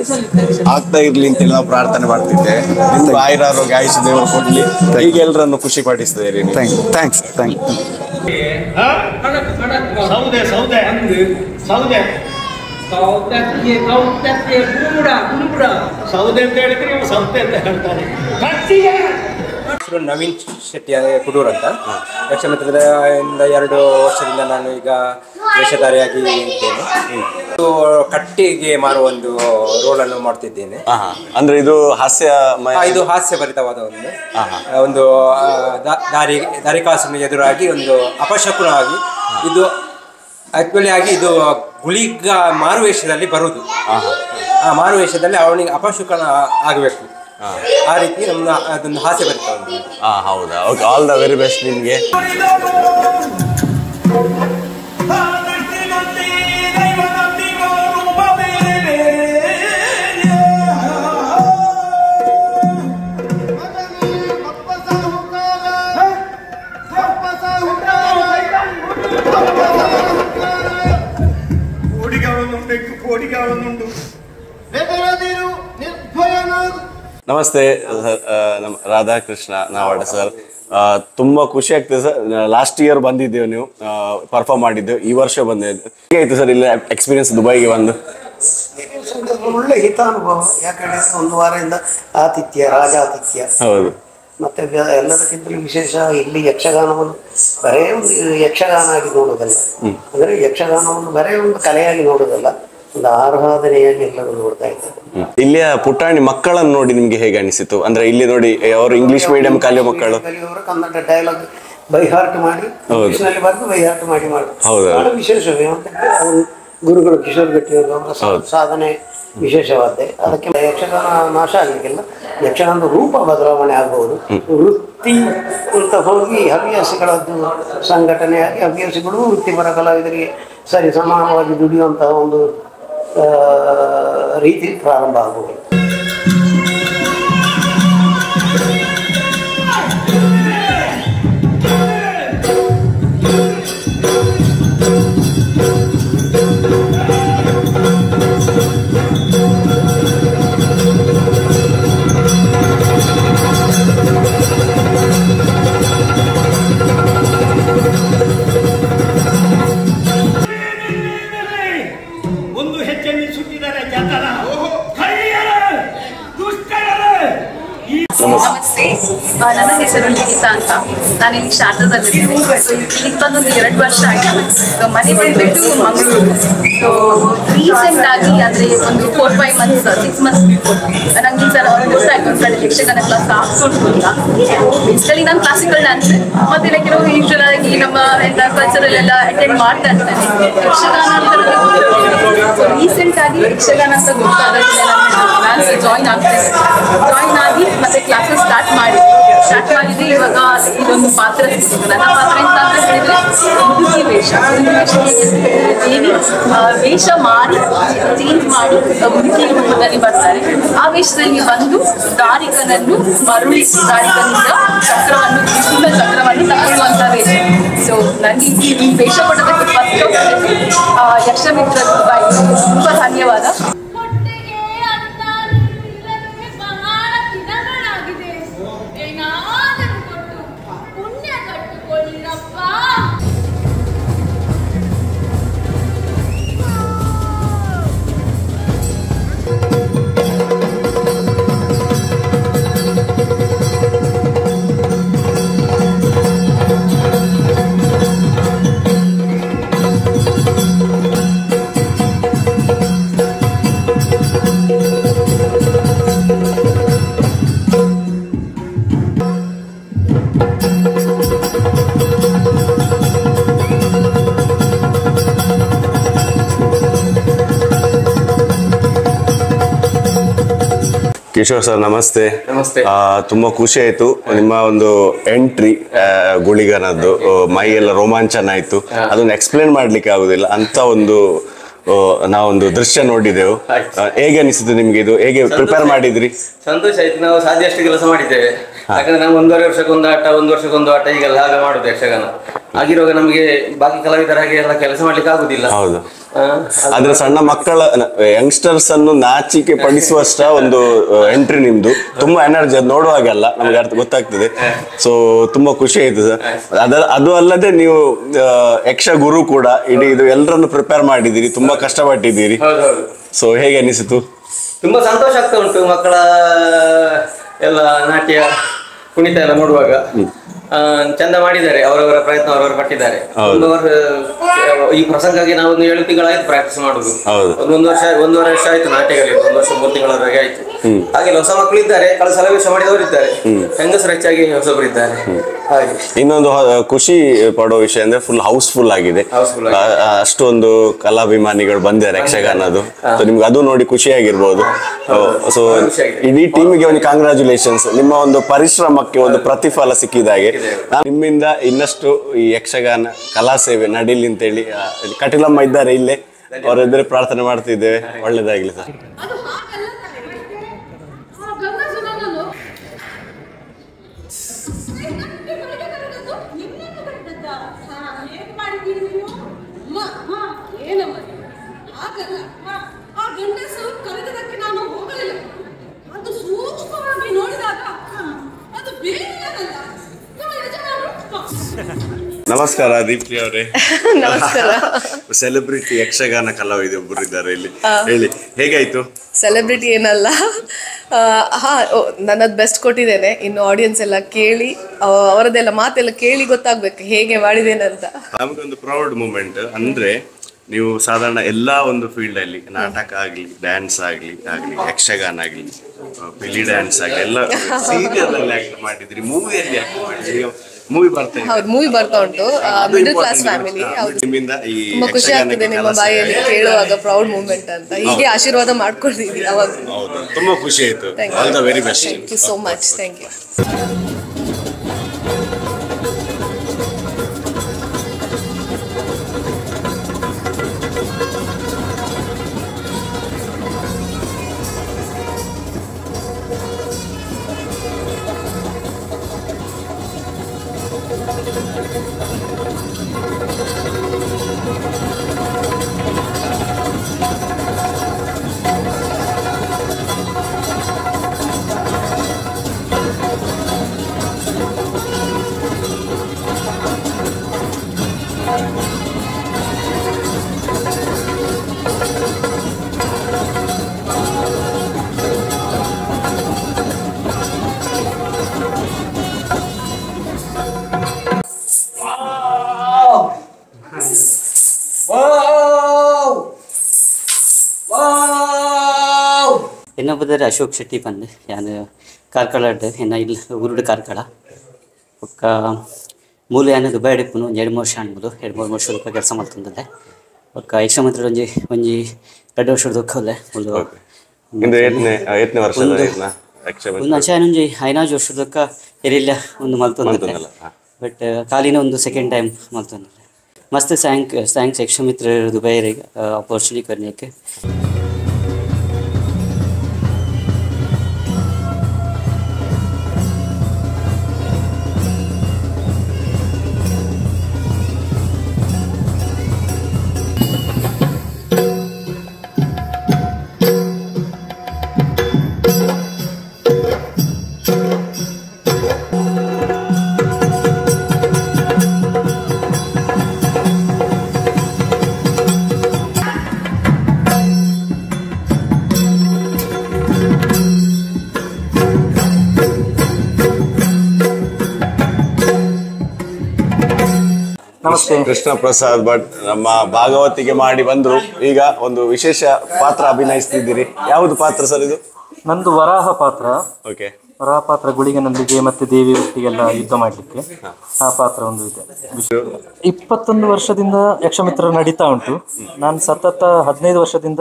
ಆಗ್ತಾ ಇರಲಿ ಅಂತೇಳಿ ನಾವು ಪ್ರಾರ್ಥನೆ ಮಾಡ್ತಿದ್ದೇವೆ. ನಿಮ್ಗೆ ಆಯುರಾರೋಗ್ಯ ಆಯುಷ್ ದೇವರು ಕೊಡಲಿ, ಹೀಗೆ ಎಲ್ಲರನ್ನು ಖುಷಿ ಪಡಿಸ್ತೀರಿ. ಥ್ಯಾಂಕ್ಸ್. ಸೌದೆ ಅಂತ ಹೇಳಿದ್ರೆ ನೀವು ಸೌದೆ ಅಂತ ಹೇಳ್ತಾರೆ. ಹೆಸರು ನವೀನ್ ಶೆಟ್ಟಿ ಕುಡೂರ್ ಅಂತ. ಯಕ್ಷಮಿತ್ರದ 2 ವರ್ಷದಿಂದ ನಾನು ಈಗ ವೇಷಧಾರಿಯಾಗಿ ಇದ್ದೇನೆ. ಕಟ್ಟಿಗೆ ಮಾರುವ ಒಂದು ರೋಲನ್ನು ಮಾಡ್ತಿದ್ದೇನೆ. ಅಂದ್ರೆ ಇದು ಹಾಸ್ಯಭರಿತವಾದ ಒಂದು ದಾರಿಕಾಸನ ಎದುರಾಗಿ ಒಂದು ಅಪಶಕುನವಾಗಿ ಇದು ಆಕ್ಚುಲಿ ಆಗಿ ಇದು ಗುಳಿಗ ಮಾರುವೇಷದಲ್ಲಿ ಬರುವುದು. ಆ ಮಾರುವೇಷದಲ್ಲಿ ಅವನಿಗೆ ಅಪಶಕುನ ಆಗಬೇಕು. ಆ ರೀತಿ ನಮ್ಮ ಅದೊಂದು ಹಾಸ್ಯ ಬರ್ತದೆ. ಹೌದಾ? Okay, all the very best ನಿಮಗೆ. ಹೇಳುವುದುಂಟು. ಬೆದರದಿರು ನಿರ್ಭಯನಾಗು. ನಮಸ್ತೆ ಸರ್, ನಮ್ಮ ರಾಧಾಕೃಷ್ಣ ನಾವಾಡ ಸರ್. ತುಂಬ ಖುಷಿ ಆಗ್ತದೆ ಸರ್. ಲಾಸ್ಟ್ ಇಯರ್ ಬಂದಿದ್ದೇವೆ, ನೀವು ಪರ್ಫಾರ್ಮ್ ಮಾಡಿದ್ದೆವು, ಈ ವರ್ಷ ಬಂದಿದ್ದು. ಹೇಗಾಯ್ತು ಸರ್ ಇಲ್ಲಿ ಎಕ್ಸ್ಪೀರಿಯನ್ಸ್ ದುಬೈಗೆ ಬಂದು? ಒಳ್ಳೆ ಹಿತಾನುಭವ. ಯಾಕಂದ್ರೆ ಒಂದು ವಾರದಿಂದ ಆತಿಥ್ಯ, ರಾಜಾತಿಥ್ಯ. ಹೌದು. ಮತ್ತೆ ಎಲ್ಲದಕ್ಕಿಂತಲೂ ವಿಶೇಷ ಇಲ್ಲಿ ಯಕ್ಷಗಾನವನ್ನು ಬರೇ ಒಂದು ಯಕ್ಷಗಾನ ಆಗಿ ನೋಡೋದಲ್ಲ, ಅಂದ್ರೆ ಯಕ್ಷಗಾನವನ್ನು ಬರೇ ಒಂದು ಕಲೆಯಾಗಿ ನೋಡೋದಲ್ಲ, ಒಂದು ಆರಾಧನೆಯಾಗಿ ಎಲ್ಲರೂ ನೋಡ್ತಾ ಇದ್ದಾರೆ. ಇಲ್ಲಿಯ ಪುಟಾಣಿ ಮಕ್ಕಳನ್ನು ನೋಡಿ ನಿಮ್ಗೆ ಹೇಗೆ ಅನಿಸಿತು? ಅಂದ್ರೆ ಇಲ್ಲಿ ನೋಡಿ ಅವರು ಇಂಗ್ಲಿಷ್ ಮೀಡಿಯಂ ಕಲಿಯೋ ಮಕ್ಕಳು ಕನ್ನಡ ಡೈಲಾಗ್ ಬೈ ಹಾರ್ಟ್ ಮಾಡಿ, ಇಂಗ್ಲಿಷ್ನಲ್ಲಿ ಬರೆದು ಬೈ ಹಾರ್ಟ್ ಮಾಡಿ ಬಹಳ ವಿಶೇಷವೇ. ಅವರು ಗುರುಗಳು ಕಿಶೋರ್ ಗಟ್ಟಿ ಅವರ ಸಾಧನೆ ವಿಶೇಷವಾದ್ದೆ. ಅದಕ್ಕೆ ಯಕ್ಷಗಾನ ನಾಶ ಆಗಲಿಕ್ಕಿಲ್ಲ, ಯಕ್ಷಗಾನದ ರೂಪ ಬದಲಾವಣೆ ಆಗಬಹುದು. ವೃತ್ತಿ ಅಂತ ಹೋಗಿ ಹವ್ಯಾಸಿಗಳದ್ದು ಸಂಘಟನೆಯಾಗಿ ಹವ್ಯಾಸಿಗಳು ವೃತ್ತಿಪರ ಕಲಾವಿದರಿಗೆ ಸರಿ ಸಮಾನವಾಗಿ ದುಡಿಯುವಂತಹ ಒಂದು ರೀತಿ ಪ್ರಾರಂಭ ಆಗಬಹುದು. ಒಂದು ಹೆಜ್ಜೆ ಸುತ್ತಿದರೆ ಜತನ ನಮಸ್ತೆ, ನನ್ನ ಹೆಸರು ಲಿಖಿತಾ ಅಂತ. ನಾನು ಇಲ್ಲಿ ಶಾರದಾದಲ್ಲಿದ್ದೇನೆ. ಸೊ ಇಲ್ಲಿಗೆ ಬಂದು 2 ವರ್ಷ ಆಗಿದೆ. ಸೊ ಮನೆ ಬಂದ್ಬಿಟ್ಟು ಮಂಗಳೂರು. ಸೊ ರೀಸೆಂಟ್ ಆಗಿ ಅಂದ್ರೆ ಒಂದು 4-5 ಮಂತ್ಸ್ 6 ಮಂತ್ಸ್ ಬಿಫೋರ್ ನಂಗೆ ಈ ಸಲ ಒಂದು ಗೊತ್ತಾಯ್ತು ಒಂದು ಕಡೆ ಯಕ್ಷಗಾನ ಕ್ಲಾಸ್ ಹಾಕ್ಕೊಂಡು ಅಂತ. ಬೇಸಿಕಲಿ ನಾನು ಕ್ಲಾಸಿಕಲ್ ಡ್ಯಾನ್ಸ್ ಮತ್ತೆ ಲೈಕ್ ಯೂಶುವಲ್ ಆಗಿ ನಮ್ಮ ಕಲ್ಚರಲ್ ಎಲ್ಲ ಅಟೆಂಡ್ ಮಾಡ್ತಾ ಇರ್ತೇನೆ. ಯಕ್ಷಗಾನ ಅಂತ ಸೊ ರೀಸೆಂಟ್ ಆಗಿ ಯಕ್ಷಗಾನ ಅಂತ ಗೊತ್ತಾದಾಗ ಡ್ಯಾನ್ಸ್ ಜಾಯಿನ್ ಆಗ್ತೇನೆ. ಜಾಯಿನ್ ಆಗಿ ಮತ್ತೆ ಕ್ಲಾಸಸ್ ಸ್ಟಾರ್ಟ್ ಮಾಡಿದ್ವಿ. ಇವಾಗ ಇದೊಂದು ಪಾತ್ರ ಸಿಕ್ಕಿದೆ. ನನ್ನ ಪಾತ್ರ ಎಂತ ಅಂತ ಹೇಳಿದ್ರೆ ಮುದುಕಿ ವೇಷ. ದೇವಿ ವೇಷ ಮಾಡಿ ಚೇಂಜ್ ಮಾಡಿ ಮುದುಕಿ ರೂಪದಲ್ಲಿ ಬರ್ತಾರೆ. ಆ ವೇಷದಲ್ಲಿ ಬಂದು ದಾರಿಕನನ್ನು ಮರುಳಿ ದಾರಿಕನಿಂದ ಚಕ್ರವನ್ನು ವಿಷ್ಣುವಿನ ಚಕ್ರವನ್ನು ತಗೊಳ್ಳುವಂತ ವೇಷ. ಸೊ ನನಗೆ ಈ ವೇಷ ಕೊಡೋದಕ್ಕೆ ಫಸ್ಟ್ ಯಕ್ಷಮಿತ್ರ ತುಂಬ ಧನ್ಯವಾದ. ಕಿಶೋರ್ ಸರ್ ನಮಸ್ತೆ. ನಮಸ್ತೆ. ತುಂಬಾ ಖುಷಿ ಆಯ್ತು ನಿಮ್ಮ ಒಂದು ಎಂಟ್ರಿ ಗುಳಿಗನದ್ದು. ಮೈ ಎಲ್ಲ ರೋಮಾಂಚನ ಆಯ್ತು. ಅದನ್ನ ಎಕ್ಸ್ಪ್ಲೇನ್ ಮಾಡ್ಲಿಕ್ಕೆ ಆಗುದಿಲ್ಲ ಅಂತ ಒಂದು ನಾವೊಂದು ದೃಶ್ಯ ನೋಡಿದೆವು. ಹೇಗೆ ಅನಿಸಿತು ನಿಮ್ಗೆ? ಇದು ಹೇಗೆ ಪ್ರಿಪೇರ್ ಮಾಡಿದ್ರಿ? ಸಂತೋಷ ಆಯ್ತು. ನಾವು ಸಾಧ್ಯಷ್ಟು ಕೆಲಸ ಮಾಡಿದ್ದೇವೆ. ಯಾಕಂದ್ರೆ ನಾವು 1.5 ವರ್ಷಕ್ಕೊಂದು ಆಟ 1 ವರ್ಷಕ್ಕೊಂದು ಆಟ ಈಗೆಲ್ಲ ಹಾಗೆ ಮಾಡುದು ಯಕ್ಷಗಾನ. ಆಗಿರುವಾಗ ನಮಗೆ ಬಾಕಿ ಕಲಾವಿದರ ಹಾಗೆ ಎಲ್ಲ ಕೆಲಸ ಮಾಡ್ಲಿಕ್ಕೆ ಆಗುದಿಲ್ಲ. ಹೌದು. ಆದ್ರೆ ಸಣ್ಣ ಮಕ್ಕಳ ಯಂಗ್ಸ್ಟರ್ಸ್ ಅನ್ನು ನಾಚಿಕೆ ಪಡಿಸುವಷ್ಟ ಒಂದು ಎಂಟ್ರಿ ನಿಮ್ದು. ತುಂಬಾ ಎನರ್ಜಿ, ಅದು ನೋಡುವಾಗೆಲ್ಲ ನಮ್ಗೆ ಅರ್ಥ ಗೊತ್ತಾಗ್ತದೆ. ಸೊ ತುಂಬಾ ಖುಷಿ ಆಯ್ತು ಸರ್. ಅದು ಅಲ್ಲದೆ ನೀವು ಯಕ್ಷ ಗುರು ಕೂಡ. ಇಡೀ ಇದು ಎಲ್ಲರನ್ನು ಪ್ರಿಪೇರ್ ಮಾಡಿದ್ದೀರಿ, ತುಂಬಾ ಕಷ್ಟಪಟ್ಟಿದ್ದೀರಿ. ಸೊ ಹೇಗೆ ಅನಿಸಿತು? ತುಂಬಾ ಸಂತೋಷ ಆಗ್ತಾ ಉಂಟು. ಮಕ್ಕಳ ಎಲ್ಲ ನಾಟ್ಯ ಕುಣಿತ ಎಲ್ಲ ನೋಡುವಾಗ ಚಂದ ಮಾಡಿದ್ದಾರೆ. ಅವರವರ ಪ್ರಯತ್ನ ಅವರವರು ಪಟ್ಟಿದ್ದಾರೆ. ಈ ಪ್ರಸಂಗಕ್ಕೆ ನಾವು 7 ತಿಂಗಳಾಯ್ತು ಪ್ರಾಕ್ಟೀಸ್ ಮಾಡುದು. 1.5 ವರ್ಷ ಆಯ್ತು ನಾಟ್ಯಗಳಿಗೆ. 1 ವರ್ಷ 3 ತಿಂಗಳವರೆಗೆ ಆಯ್ತು. ಹಾಗೆ ಹೊಸ ಮಕ್ಕಳು ಇದ್ದಾರೆ, ಕಳೆದ ಸಲ ವೇಷ ಮಾಡಿದವರು ಇದ್ದಾರೆ, ಹೆಂಗಸರು ಹೆಚ್ಚಾಗಿ ಹೊಸಬರು ಇದ್ದಾರೆ. ಹಾಗೆ ಇನ್ನೊಂದು ಖುಷಿ ಪಡೋ ವಿಷಯ ಅಂದ್ರೆ ಫುಲ್ ಹೌಸ್ಫುಲ್ ಆಗಿದೆ. ಅಷ್ಟೊಂದು ಕಲಾಭಿಮಾನಿಗಳು ಬಂದಿದ್ದಾರೆ ಯಕ್ಷಗಾನದು. ನಿಮ್ಗೆ ಅದು ನೋಡಿ ಖುಷಿ ಆಗಿರ್ಬೋದು. ಸೊ ಇಡೀ ಟೀಮಿಗೆ ಒಂದು ಕಾಂಗ್ರಾಚುಲೇಷನ್ಸ್. ನಿಮ್ಮ ಒಂದು ಪರಿಶ್ರಮಕ್ಕೆ ಒಂದು ಪ್ರತಿಫಲ ಸಿಕ್ಕಿದಾಗೆ. ನಿಮ್ಮಿಂದ ಇನ್ನಷ್ಟು ಈ ಯಕ್ಷಗಾನ ಕಲಾ ಸೇವೆ ನಡೀಲಿ ಅಂತೇಳಿ ಕಟೀಲಮ್ಮ ಇದ್ದಾರೆ ಇಲ್ಲೇ, ಅವರಿದ್ರೆ ಪ್ರಾರ್ಥನೆ ಮಾಡ್ತಿದ್ದೇವೆ. ಒಳ್ಳೇದಾಗ್ಲಿ ಸರ್. ಆ ನಮಸ್ಕಾರ ದೀಪ್ತಿ ಅವರೇ. ನಮಸ್ಕಾರ. ಸೆಲೆಬ್ರಿಟಿ ಯಕ್ಷಗಾನ ಕಲಾವಿದ ಒಬ್ಬರು ಇದ್ದಾರೆ ಇಲ್ಲಿ, ಹೇಳಿ ಹೇಗಾಯ್ತು? ಸೆಲೆಬ್ರಿಟಿ ಏನಲ್ಲ, ನನ್ನದು ಬೆಸ್ಟ್ ಕೊಟ್ಟಿದ್ದೇನೆ. ಇನ್ನು ಆಡಿಯನ್ಸ್ ಎಲ್ಲ ಕೇಳಿ ಅವರದೆಲ್ಲ ಮಾತೆಲ್ಲ ಕೇಳಿ ಗೊತ್ತಾಗ್ಬೇಕು ಹೇಗೆ ಮಾಡಿದ್ದೇನೆ ಅಂತ. ನಮಗೊಂದು ಪ್ರೌಡ್ ಮೂಮೆಂಟ್ ಅಂದ್ರೆ, ನೀವು ಸಾಧಾರಣ ಎಲ್ಲ ಒಂದು ಫೀಲ್ಡ್ ಅಲ್ಲಿ ನಾಟಕ ಆಗ್ಲಿ, ಡ್ಯಾನ್ಸ್ ಆಗ್ಲಿ ಯಕ್ಷಗಾನ ಆಗ್ಲಿ, ಬೆಲಿ ಡ್ಯಾನ್ಸ್ ಆಗ್ಲಿ ಎಲ್ಲ ಸೀರಿಯಲ್ ಅಲ್ಲಿ ಆಕ್ಟ್ ಮಾಡಿದ್ರಿ, ಮೂವಿಯಲ್ಲಿ ಆಕ್ಟ್ ಮಾಡಿದ್ರಿ. ಮೂವಿ ಬರ್ತಾ ಇದೆ. ಹೌದು, ಮೂವಿ ಬರ್ತಾ ಉಂಟು. Middle class family. ನಿಮ್ಮಿಂದ ಈ ತುಂಬಾ ಖುಷಿ ಆಗ್ತಿದೆ ನಿಮ್ಮ ಬಾಯಲ್ಲಿ ಕೇಳುವಾಗ ಪ್ರೌಡ್ ಮೂಮೆಂಟ್ ಅಂತ. ಹೀಗೆ ಆಶೀರ್ವಾದ ಮಾಡ್ಕೊಳ್ತೀವಿ ಅವಾಗ. ಹೌದು, ತುಂಬಾ ಖುಷಿ ಆಯ್ತು. All the very best. Thank you so much. Thank you. ಎನ್ನ ಬದರ ಅಶೋಕ್ ಶೆಟ್ಟಿ ಬಂದು ಯಾನು ಕಾರ್ಕಳ ಎನ್ನ ಇಲ್ಲ ಉರುಡು ಕಾರ್ಕಳ ಒಕ್ಕ ಮೂಲ ಯಾನು ದುಬೈ ಡಿಪ್ಪುನು 2-3 ವರ್ಷ ಅನ್ಬೋದು. 2-3 ವರ್ಷ ರೂಪಾಯಿ ಕೆಲಸ ಮಾಡ್ತಂದೆ. ಒಕ್ಕ ಯಕ್ಷ ಮಾತ್ರ ಒಂಜಿ 2 ವರ್ಷದ ದುಃಖಲೆ ಒಂದು ಅಂಚೆ 5 ವರ್ಷದ ದುಃಖ ಎರಿಲ್ಲ ಒಂದು ಮಲ್ತಂದೆ. ಬಟ್ ಕಾಲಿನ ಒಂದು ಸೆಕೆಂಡ್ ಟೈಮ್ ಮಲ್ತಂದೆ. मस्त थैंक्स यक्ष मित्र दुबई अपॉर्चुनिटी करने के. ಕೃಷ್ಣ ಪ್ರಸಾದ್ ಭಟ್ ನಮ್ಮ ಭಾಗವತಿಗೆ ಮಾಡಿ ಬಂದ್ರು. ಈಗ ಒಂದು ವಿಶೇಷ ಪಾತ್ರ ಅಭಿನಯಿಸ್ತಿದ್ದೀರಿ. ಯಾವುದು ಪಾತ್ರ ಸರ್ ಇದು? ನಂದು ವರಾಹ ಪಾತ್ರ. ಓಕೆ. ವರಾಹ ಪಾತ್ರ ಗುಳಿಗನಲ್ಲಿಗೆ ಮತ್ತೆ ದೇವಿ ಒಟ್ಟಿಗೆಲ್ಲ ಯುದ್ಧ ಮಾಡಲಿಕ್ಕೆ ಆ ಪಾತ್ರ ಒಂದು ಇದೆ. 21 ವರ್ಷದಿಂದ ಯಕ್ಷಮಿತ್ರ ನಡೀತಾ ಉಂಟು. ನಾನು ಸತತ 15 ವರ್ಷದಿಂದ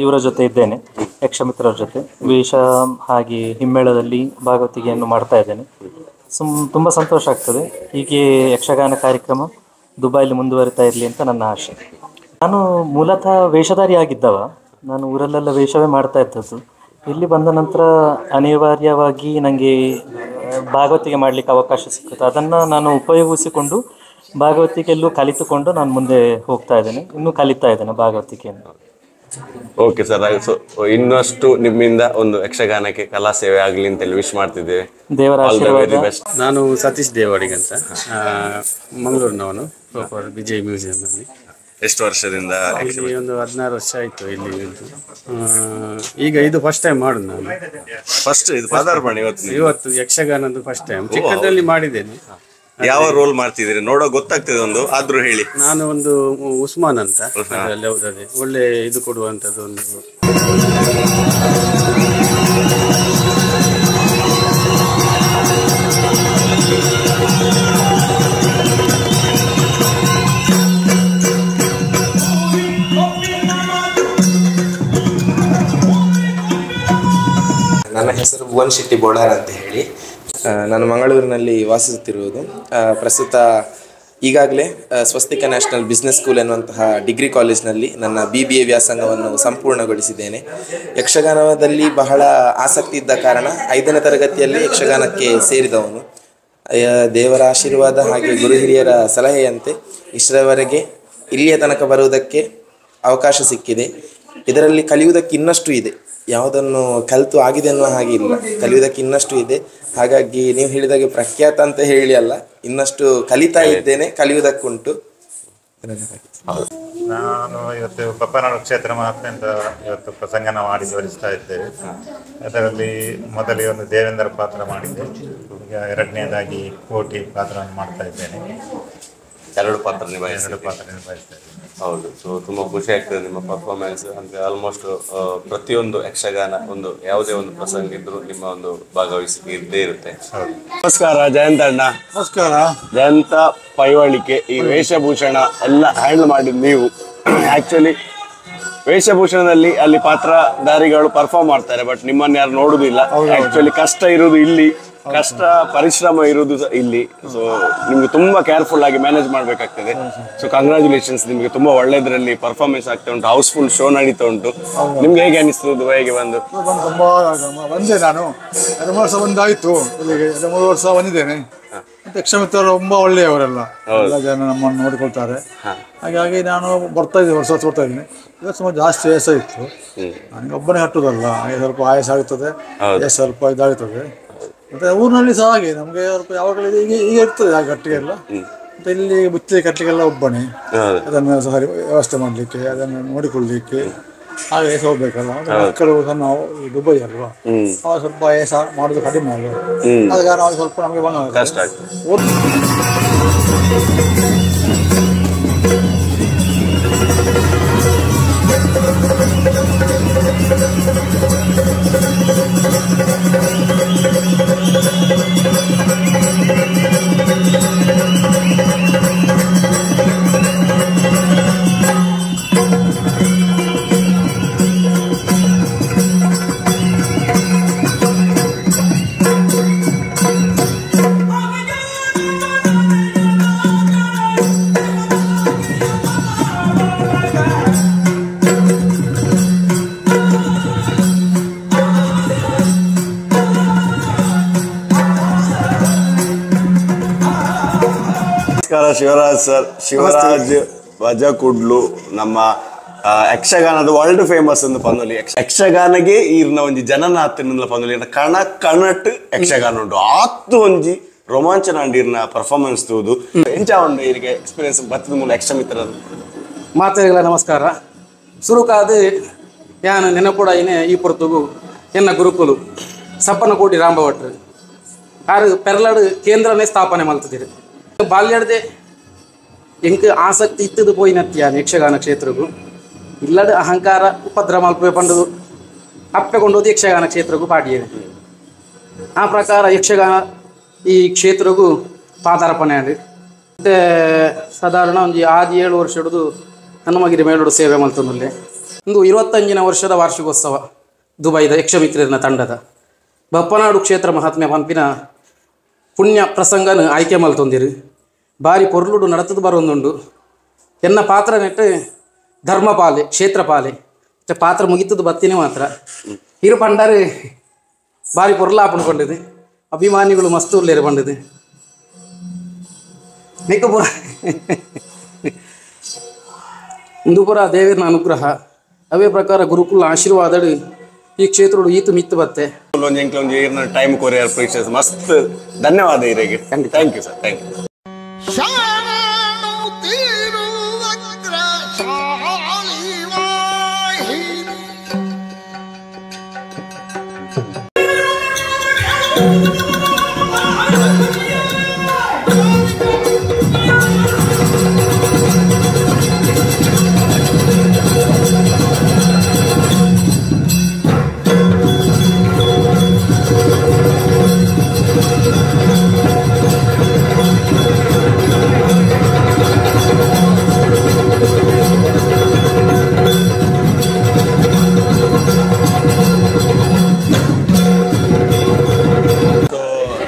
ಇವರ ಜೊತೆ ಇದ್ದೇನೆ, ಯಕ್ಷಮಿತ್ರರ ಜೊತೆ ವೇಷ ಹಾಗೆ ಹಿಮ್ಮೇಳದಲ್ಲಿ ಭಾಗವತಿಗೆಯನ್ನು ಮಾಡ್ತಾ ಇದ್ದೇನೆ. ತುಂಬ ಸಂತೋಷ ಆಗ್ತದೆ. ಹೀಗೆ ಯಕ್ಷಗಾನ ಕಾರ್ಯಕ್ರಮ ದುಬೈಲಿ ಮುಂದುವರಿತಾ ಇರಲಿ ಅಂತ ನನ್ನ ಆಶೆ. ನಾನು ಮೂಲತಃ ವೇಷಧಾರಿ ಆಗಿದ್ದವ. ನಾನು ಊರಲ್ಲೆಲ್ಲ ವೇಷವೇ ಮಾಡ್ತಾ ಇದ್ದದ್ದು. ಇಲ್ಲಿ ಬಂದ ನಂತರ ಅನಿವಾರ್ಯವಾಗಿ ನನಗೆ ಭಾಗವತಿಗೆ ಮಾಡಲಿಕ್ಕೆ ಅವಕಾಶ ಸಿಕ್ಕುತ್ತೆ. ಅದನ್ನು ನಾನು ಉಪಯೋಗಿಸಿಕೊಂಡು ಭಾಗವತಿಗೆಲ್ಲೂ ಕಲಿತುಕೊಂಡು ನಾನು ಮುಂದೆ ಹೋಗ್ತಾ ಇದ್ದೇನೆ. ಇನ್ನೂ ಕಲಿತಾ ಇದ್ದೇನೆ ಭಾಗವತಿಕೆಯನ್ನು. ಓಕೆ ಸರ್, ಇನ್ನಷ್ಟು ನಿಮ್ಮಿಂದ ಒಂದು ಯಕ್ಷಗಾನಕ್ಕೆ ಕಲಾ ಸೇವೆ ಆಗಲಿ ಅಂತೇಳಿ ವಿಶ್ ಮಾಡ್ತಿದ್ದೇವೆ. ದೇವರ ಆಶೀರ್ವಾದ. ನಾನು ಸತೀಶ್ ದೇವಾಡಿಗೆ ಅಂತ, ಮಂಗಳೂರಿನವನು, ಪ್ರಾಪರ್ ವಿಜಯ್ ಮ್ಯೂಸಿಯಂನಲ್ಲಿ. ಎಷ್ಟು ವರ್ಷದಿಂದ? ಇಲ್ಲಿ ಒಂದು 16 ವರ್ಷ ಆಯಿತು ಇಲ್ಲಿ ಇದ್ದು. ಈಗ ಇದು ಫಸ್ಟ್ ಟೈಮ್ ಮಾಡೋದು ನಾನು. ಫಸ್ಟ್ ಇದು ಪದಾರ್ಪಣೆ ಇವತ್ತು ಯಕ್ಷಗಾನದ್ದು ಫಸ್ಟ್ ಟೈಮ್. ಚಿಕ್ಕದಲ್ಲಿ ಮಾಡಿದ್ದೇನೆ. ಯಾವ ರೋಲ್ ಮಾಡ್ತಿದ್ದೀರಿ ನೋಡೋ ಗೊತ್ತಾಗ್ತದೆ ಒಂದು, ಆದ್ರೂ ಹೇಳಿ. ನಾನು ಒಂದು ಉಸ್ಮಾನ್ ಅಂತ, ಅದರಲ್ಲಿ ಯಾವುದೇ ಒಳ್ಳೆ ಇದು ಕೊಡುವಂಥದ್ದು ಒಂದು. ನನ್ನ ಹೆಸರು ಭುವನ್ ಶೆಟ್ಟಿ ಬೋಡಾರ್ ಅಂತ ಹೇಳಿ. ನಾನು ಮಂಗಳೂರಿನಲ್ಲಿ ವಾಸಿಸುತ್ತಿರುವುದು. ಪ್ರಸ್ತುತ ಈಗಾಗಲೇ ಸ್ವಸ್ತಿಕ ನ್ಯಾಷನಲ್ ಬಿಸ್ನೆಸ್ ಸ್ಕೂಲ್ ಎನ್ನುವಂತಹ ಡಿಗ್ರಿ ಕಾಲೇಜ್ನಲ್ಲಿ ನನ್ನ BBA ವ್ಯಾಸಂಗವನ್ನು ಸಂಪೂರ್ಣಗೊಳಿಸಿದ್ದೇನೆ. ಯಕ್ಷಗಾನದಲ್ಲಿ ಬಹಳ ಆಸಕ್ತಿ ಇದ್ದ ಕಾರಣ 5ನೇ ತರಗತಿಯಲ್ಲಿ ಯಕ್ಷಗಾನಕ್ಕೆ ಸೇರಿದವನು. ದೇವರ ಆಶೀರ್ವಾದ ಹಾಗೆ ಗುರು ಹಿರಿಯರ ಸಲಹೆಯಂತೆ ಇಷ್ಟರವರೆಗೆ ಇಲ್ಲಿಯ ತನಕ ಬರುವುದಕ್ಕೆ ಅವಕಾಶ ಸಿಕ್ಕಿದೆ. ಇದರಲ್ಲಿ ಕಲಿಯುವುದಕ್ಕೆ ಇನ್ನಷ್ಟು ಇದೆ. ಯಾವುದನ್ನು ಕಲಿತು ಆಗಿದೆ ಅನ್ನೋ ಹಾಗೆ ಇಲ್ಲ, ಕಲಿಯುವುದಕ್ಕೆ ಇನ್ನಷ್ಟು ಇದೆ. ಹಾಗಾಗಿ ನೀವು ಹೇಳಿದಾಗೆ ಪ್ರಖ್ಯಾತ ಅಂತ ಹೇಳಿ ಅಲ್ಲ, ಇನ್ನಷ್ಟು ಕಲಿತಾ ಇದ್ದೇನೆ, ಕಲಿಯುವುದಕ್ಕುಂಟು. ನಾನು ಇವತ್ತು ಬಪ್ಪನಾಡು ಕ್ಷೇತ್ರ ಮಹಾತ್ಮೆಯಿಂದ ಇವತ್ತು ಪ್ರಸಂಗನ ಮಾಡಿ ತೋರಿಸ್ತಾ ಇದ್ದೇವೆ. ಅದರಲ್ಲಿ ಮೊದಲಿಗೆ ಒಂದು ದೇವೇಂದ್ರ ಪಾತ್ರ ಮಾಡಿದ್ದೆ, ಈಗ ಎರಡನೇದಾಗಿ ಕೋಟಿ ಪಾತ್ರವನ್ನು ಮಾಡ್ತಾ ಇದ್ದೇನೆ. ಎರಡು ಪಾತ್ರ ನಿಭಾಯಿಸ್ತಾ ಇದ್ದೇನೆ. ಹೌದು. ಸೊ ತುಂಬ ಖುಷಿ ಆಗ್ತದೆ ನಿಮ್ಮ ಪರ್ಫಾರ್ಮೆನ್ಸ್. ಅಂದರೆ ಆಲ್ಮೋಸ್ಟ್ ಪ್ರತಿಯೊಂದು ಯಕ್ಷಗಾನ ಒಂದು ಯಾವುದೇ ಒಂದು ಪ್ರಸಂಗ ಇದ್ರೂ ನಿಮ್ಮ ಒಂದು ಭಾಗವಹಿಸಿ ಇದ್ದೇ ಇರುತ್ತೆ. ನಮಸ್ಕಾರ ಜಯಂತ ಅಣ್ಣ. ನಮಸ್ಕಾರ. ಜಯಂತ ಪೈವಳಿಕೆ, ಈ ವೇಷಭೂಷಣ ಎಲ್ಲ ಹ್ಯಾಂಡಲ್ ಮಾಡಿದ್ದು ನೀವು. ಆ್ಯಕ್ಚುಲಿ ವೇಷಭೂಷಣದಲ್ಲಿ ಅಲ್ಲಿ ಪಾತ್ರಧಾರಿಗಳು ಪರ್ಫಾರ್ಮ್ ಮಾಡ್ತಾರೆ, ಬಟ್ ನಿಮ್ಮನ್ನು ಯಾರು ನೋಡುದಿಲ್ಲ. ಆ್ಯಕ್ಚುಲಿ ಕಷ್ಟ ಇರುವುದು ಇಲ್ಲಿ, ಕಷ್ಟ ಪರಿಶ್ರಮ ಇರುವುದು ಇಲ್ಲಿ. ಸೊ ನಿಮ್ಗೆ ತುಂಬಾ ಕೇರ್ಫುಲ್ ಆಗಿ ಮ್ಯಾನೇಜ್ ಮಾಡ್ಬೇಕಾಗ್ತದೆ. ಸೊ ಕಂಗ್ರಾಚುಲೇಷನ್ಸ್, ನಿಮ್ಗೆ ತುಂಬಾ ಒಳ್ಳೆದ್ರಲ್ಲಿ ಪರ್ಫಾರ್ಮೆನ್ಸ್ ಆಗ್ತಾ ಉಂಟು, ಹೌಸ್ಫುಲ್ ಶೋ ನಡೀತಾ ಉಂಟು. ನಿಮ್ಗೆ ಹೇಗೆ ಅನಿಸ್ತದೆ ದುಬೈಗೆ ಬಂದು? ತುಂಬಾ ಬಂದೆ ನಾನು 2 ವರ್ಷ ಬಂದಾಯ್ತು, ಇಲ್ಲಿಗೆ 2-3 ವರ್ಷ ಬಂದಿದ್ದೇನೆ. ಯಕ್ಷಮಿತ್ರರು ತುಂಬಾ ಒಳ್ಳೆಯವರೆಲ್ಲ, ಎಲ್ಲ ಜನ ನಮ್ಮನ್ನು ನೋಡಿಕೊಳ್ತಾರೆ. ಹಾಗಾಗಿ ನಾನು ಬರ್ತಾ ಇದ್ದೀನಿ, ವರ್ಷ ಬರ್ತಾ ಇದ್ದೀನಿ. ಇವತ್ತು ತುಂಬ ಜಾಸ್ತಿ ಆಯಾಸ ಇತ್ತು, ನನಗೆ ಒಬ್ಬನೇ ಹಟ್ಟುದಲ್ಲ, ಸ್ವಲ್ಪ ಆಯಾಸ ಆಗುತ್ತದೆ, ಸ್ವಲ್ಪ ಇದಾಗುತ್ತದೆ. ಮತ್ತೆ ಊರಿನಲ್ಲಿ ಸಹ ಹಾಗೆ ನಮಗೆ ಸ್ವಲ್ಪ ಯಾವಾಗಲೂ ಈಗ ಇರ್ತದೆ ಆ ಕಟ್ಟಿಗೆಲ್ಲ. ಮತ್ತೆ ಇಲ್ಲಿ ಬುತ್ತಿ ಕಟ್ಟಲಿಕ್ಕೆಲ್ಲ ಒಬ್ಬನೇ, ಅದನ್ನು ಸಹ ವ್ಯವಸ್ಥೆ ಮಾಡಲಿಕ್ಕೆ, ಅದನ್ನು ನೋಡಿಕೊಳ್ಳಲಿಕ್ಕೆ ಹಾಗೆ ಹೋಗ್ಬೇಕಲ್ಲ. ಮಕ್ಕಳು ನಾವು ದುಬೈ ಅಲ್ವಾ, ಅವಾಗ ಸ್ವಲ್ಪ ಆಯಾಸ ಮಾಡೋದು ಕಡಿಮೆ ಅಲ್ವಾ, ಆದ ಕಾರಣ ಅವಾಗ ಸ್ವಲ್ಪ ನಮಗೆ ಬಂದ ಕಷ್ಟ ಆಗ್ತದೆ. ಶಿವರಾಜ್ ಸರ್, ಶಿವರಾಜ್ ವಜಕುಡ್ಲು ನಮ್ಮ ಯಕ್ಷಗಾನದ ವರ್ಲ್ಡ್ ಫೇಮಸ್ ಒಂದು ಪಂದೊಲಿ. ಯಕ್ಷಗಾನಗೆ ಈರ್ನ ಒಂಜಿ ಜನನಾಥನ ಪಂದೊಲಿ ಕಣ ಕಣಟ್ ಯಕ್ಷಗಾನ ಉಂಟು ಆತ್ತು ಒಂಜಿ ರೋಮಾಂಚನ ಅಂಡಿರ್ನ ಪರ್ಫಾರ್ಮೆನ್ಸ್ ತೂದು ಎಂಚ ಉಂಡು ಇರಿಗೆ ಎಕ್ಸ್ಪೀರಿಯನ್ಸ್ ಬತ್ತದ ಮೂಲ ಯಕ್ಷಮಿತ್ರ ಮಾತೆಗಳ ನಮಸ್ಕಾರ. ಸುರುಕಾದ ಯಾನು ನೆನಪುಡ ಏನೇ ಈ ಪೊರ್ತುಗು ಎನ್ನ ಗುರುಕುಲು ಸಪ್ಪನಕೋಟಿ ರಾಂಬಭಟ್ರು ಯಾರು ಪೆರ್ಲಾಡು ಕೇಂದ್ರನೇ ಸ್ಥಾಪನೆ ಮಾಡ್ತಿದ್ದೀರಿ. ಬಾಲ್ಯಡ್ದೆ ಎಂಕ್ ಆಸಕ್ತಿ ಇತ್ತದು ಪೋಯಿನತ್ಯಾನ ಯಕ್ಷಗಾನ ಕ್ಷೇತ್ರಗೂ ಇಲ್ಲದ ಅಹಂಕಾರ ಉಪದ್ರ ಮಲ್ಪೆ ಪಂಡದು ಅಪ್ಪೆಕೊಂಡೋದು ಯಕ್ಷಗಾನ ಕ್ಷೇತ್ರಗೂ ಪಾಡಿಯೇನೆ. ಆ ಪ್ರಕಾರ ಯಕ್ಷಗಾನ ಈ ಕ್ಷೇತ್ರಗೂ ಪಾದಾರ್ಪಣೆ ಆಡಿ ಮತ್ತು ಸಾಧಾರಣ ಒಂದು 6-7 ವರ್ಷ ಹಿಡಿದು ಹನುಮಗಿರಿ ಮೇಲೋಡು ಸೇವೆ ಮಲ್ತನಲ್ಲಿ ಒಂದು 25ನೇ ವರ್ಷದ ವಾರ್ಷಿಕೋತ್ಸವ ದುಬೈದ ಯಕ್ಷಮಿತ್ರನ ತಂಡದ ಬಪ್ಪನಾಡು ಕ್ಷೇತ್ರ ಮಹಾತ್ಮೆ ಪಂಪಿನ ಪುಣ್ಯ ಪ್ರಸಂಗನ ಆಯ್ಕೆ ಮಲ್ತೊಂದಿರು ಬಾರಿ ಪೊರ್ಲುಡು ನಡತದು ಬರೋಂದುಂಡು. ಎನ್ನ ಪಾತ್ರ ನೆಟ್ಟು ಧರ್ಮಪಾಲೆ ಕ್ಷೇತ್ರಪಾಲೆ ಪಾತ್ರ ಮುಗಿತದ್ದು ಬತ್ತಿನೇ ಮಾತ್ರ ಇರು ಪಂಡರು ಬಾರಿ ಪೊರ್ಲಾಪನು ಕೊಂಡಿದೆ. ಅಭಿಮಾನಿಗಳು ಮಸ್ತು ಉಳ್ಳೇರು ಪಂಡದು ನೆಕ್ಕ ಪುರ ಇಂದು ಪುರ ದೇವರ ಅನುಗ್ರಹ ಅವೇ ಪ್ರಕಾರ ಗುರುಕುಲ ಆಶೀರ್ವಾದಡು ಈ ಕ್ಷೇತ್ರ ಈತು ಮಿತ್ತು ಬತ್ತೆ ಟೈಮ್ ಕೊರಿಯರ್ ಪ್ರೀಶಸ್ ಮಸ್ತ್ ಧನ್ಯವಾದ ಇರಿಗೆ. Thank you sir, thank you.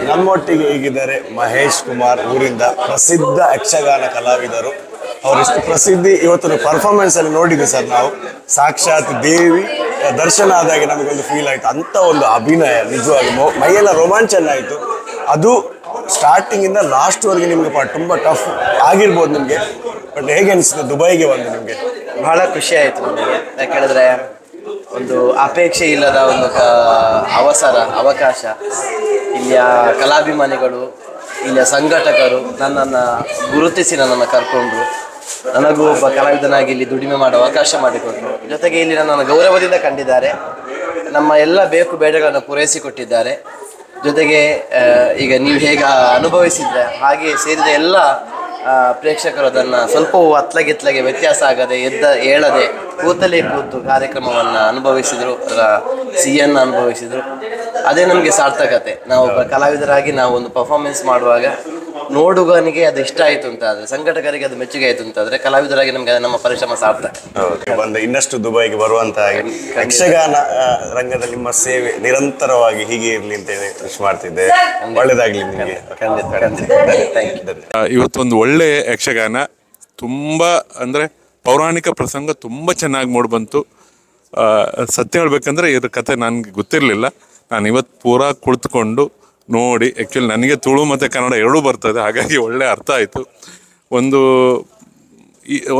ನಮ್ಮೊಟ್ಟಿಗೆ ಹೀಗಿದ್ದಾರೆ ಮಹೇಶ್ ಕುಮಾರ್, ಊರಿಂದ ಪ್ರಸಿದ್ಧ ಯಕ್ಷಗಾನ ಕಲಾವಿದರು. ಅವರಿಷ್ಟು ಪ್ರಸಿದ್ಧಿ ಇವತ್ತು ಪರ್ಫಾರ್ಮೆನ್ಸ್ ಅಲ್ಲಿ ನೋಡಿದ್ವಿ ಸರ್ ನಾವು. ಸಾಕ್ಷಾತ್ ದೇವಿ ದರ್ಶನ ಆದಾಗ ನಮಗೊಂದು ಫೀಲ್ ಆಯ್ತು. ಅಂತ ಒಂದು ಅಭಿನಯ ನಿಜವಾಗಿ ಮೈಯೆಲ್ಲ ರೋಮಾಂಚನ ಆಯಿತು. ಅದು ಸ್ಟಾರ್ಟಿಂಗ್ ಇಂದ ಲಾಸ್ಟ್ ವರೆಗೆ ನಿಮ್ಗೆ ತುಂಬಾ ಟಫ್ ಆಗಿರ್ಬೋದು ನಿಮ್ಗೆ, ಬಟ್ ಹೇಗೆ ಅನಿಸ್ತದೆ ದುಬೈಗೆ ಬಂದು ನಿಮ್ಗೆ? ಬಹಳ ಖುಷಿ ಆಯ್ತು ನಮಗೆ. ಯಾಕೆ ಹೇಳಿದ್ರೆ ಒಂದು ಅಪೇಕ್ಷೆ ಇಲ್ಲದ ಒಂದು ಅವಕಾಶ. ಇಲ್ಲಿಯ ಕಲಾಭಿಮಾನಿಗಳು, ಇಲ್ಲಿಯ ಸಂಘಟಕರು ನನ್ನನ್ನು ಗುರುತಿಸಿ ನನ್ನನ್ನು ಕರ್ಕೊಂಡ್ರು. ನನಗೂ ಒಬ್ಬ ಕಲಾವಿದನಾಗಿ ಇಲ್ಲಿ ದುಡಿಮೆ ಮಾಡೋ ಅವಕಾಶ ಮಾಡಿಕೊಟ್ರು. ಜೊತೆಗೆ ಇಲ್ಲಿ ನನ್ನನ್ನು ಗೌರವದಿಂದ ಕಂಡಿದ್ದಾರೆ. ನಮ್ಮ ಎಲ್ಲ ಬೇಕು ಬೇಡಗಳನ್ನು ಪೂರೈಸಿಕೊಟ್ಟಿದ್ದಾರೆ. ಜೊತೆಗೆ ಈಗ ನೀವು ಹೇಗೆ ಅನುಭವಿಸಿದ್ರೆ ಹಾಗೆ ಸೇರಿದ ಎಲ್ಲ ಪ್ರೇಕ್ಷಕರು ಅದನ್ನು ಸ್ವಲ್ಪವೂ ಅತ್ಲಗೆ ವ್ಯತ್ಯಾಸ ಆಗದೆ ಹೇಳದೆ ಕೂತಲೇ ಕೂತು ಕಾರ್ಯಕ್ರಮವನ್ನು ಅನುಭವಿಸಿದರು, ಸಿಹಿಯನ್ನು ಅನುಭವಿಸಿದರು. ಅದೇ ನಮಗೆ ಸಾರ್ಥಕತೆ. ನಾವು ಒಬ್ಬ ಕಲಾವಿದರಾಗಿ ನಾವು ಒಂದು ಪರ್ಫಾರ್ಮೆನ್ಸ್ ಮಾಡುವಾಗ ನೋಡುಗನಿಗೆ ಅದು ಇಷ್ಟ ಆಯಿತು ಅಂತ ಆದರೆ, ಸಂಘಟಕರಿಗೆ ಅದು ಮೆಚ್ಚುಗೆ ಆಯಿತು ಅಂತಾದರೆ, ಕಲಾವಿದರಾಗಿ ನಮಗೆ ನಮ್ಮ ಪರಿಶ್ರಮ ಸಾರ್ಥಕ. ಬಂದ ಇನ್ನಷ್ಟು ದುಬೈಗೆ ಬರುವಂತ ಯಕ್ಷಗಾನ ರಂಗದಲ್ಲಿ ನಿಮ್ಮ ಸೇವೆ ನಿರಂತರವಾಗಿ ಹೀಗೆ ಇರಲಿ ಅಂತ ವಿಶ್ ಮಾಡ್ತಿದ್ದೆ. ಒಳ್ಳೇದಾಗ್ಲಿ ನಿಮಗೆ. ಇವತ್ತೊಂದು ಒಳ್ಳೆ ಯಕ್ಷಗಾನ, ತುಂಬ ಅಂದರೆ ಪೌರಾಣಿಕ ಪ್ರಸಂಗ ತುಂಬ ಚೆನ್ನಾಗಿ ಮೂಡಿಬಂತು. ಸತ್ಯ ಹೇಳ್ಬೇಕಂದ್ರೆ ಇದ್ರ ಕತೆ ನನಗೆ ಗೊತ್ತಿರಲಿಲ್ಲ. ನಾನು ಇವತ್ತು ಪೂರಾ ಕುಳಿತುಕೊಂಡು ನೋಡಿ, ಆ್ಯಕ್ಚುಲಿ ನನಗೆ ತುಳು ಮತ್ತು ಕನ್ನಡ ಎರಡೂ ಬರ್ತದೆ, ಹಾಗಾಗಿ ಒಳ್ಳೆ ಅರ್ಥ ಆಯಿತು.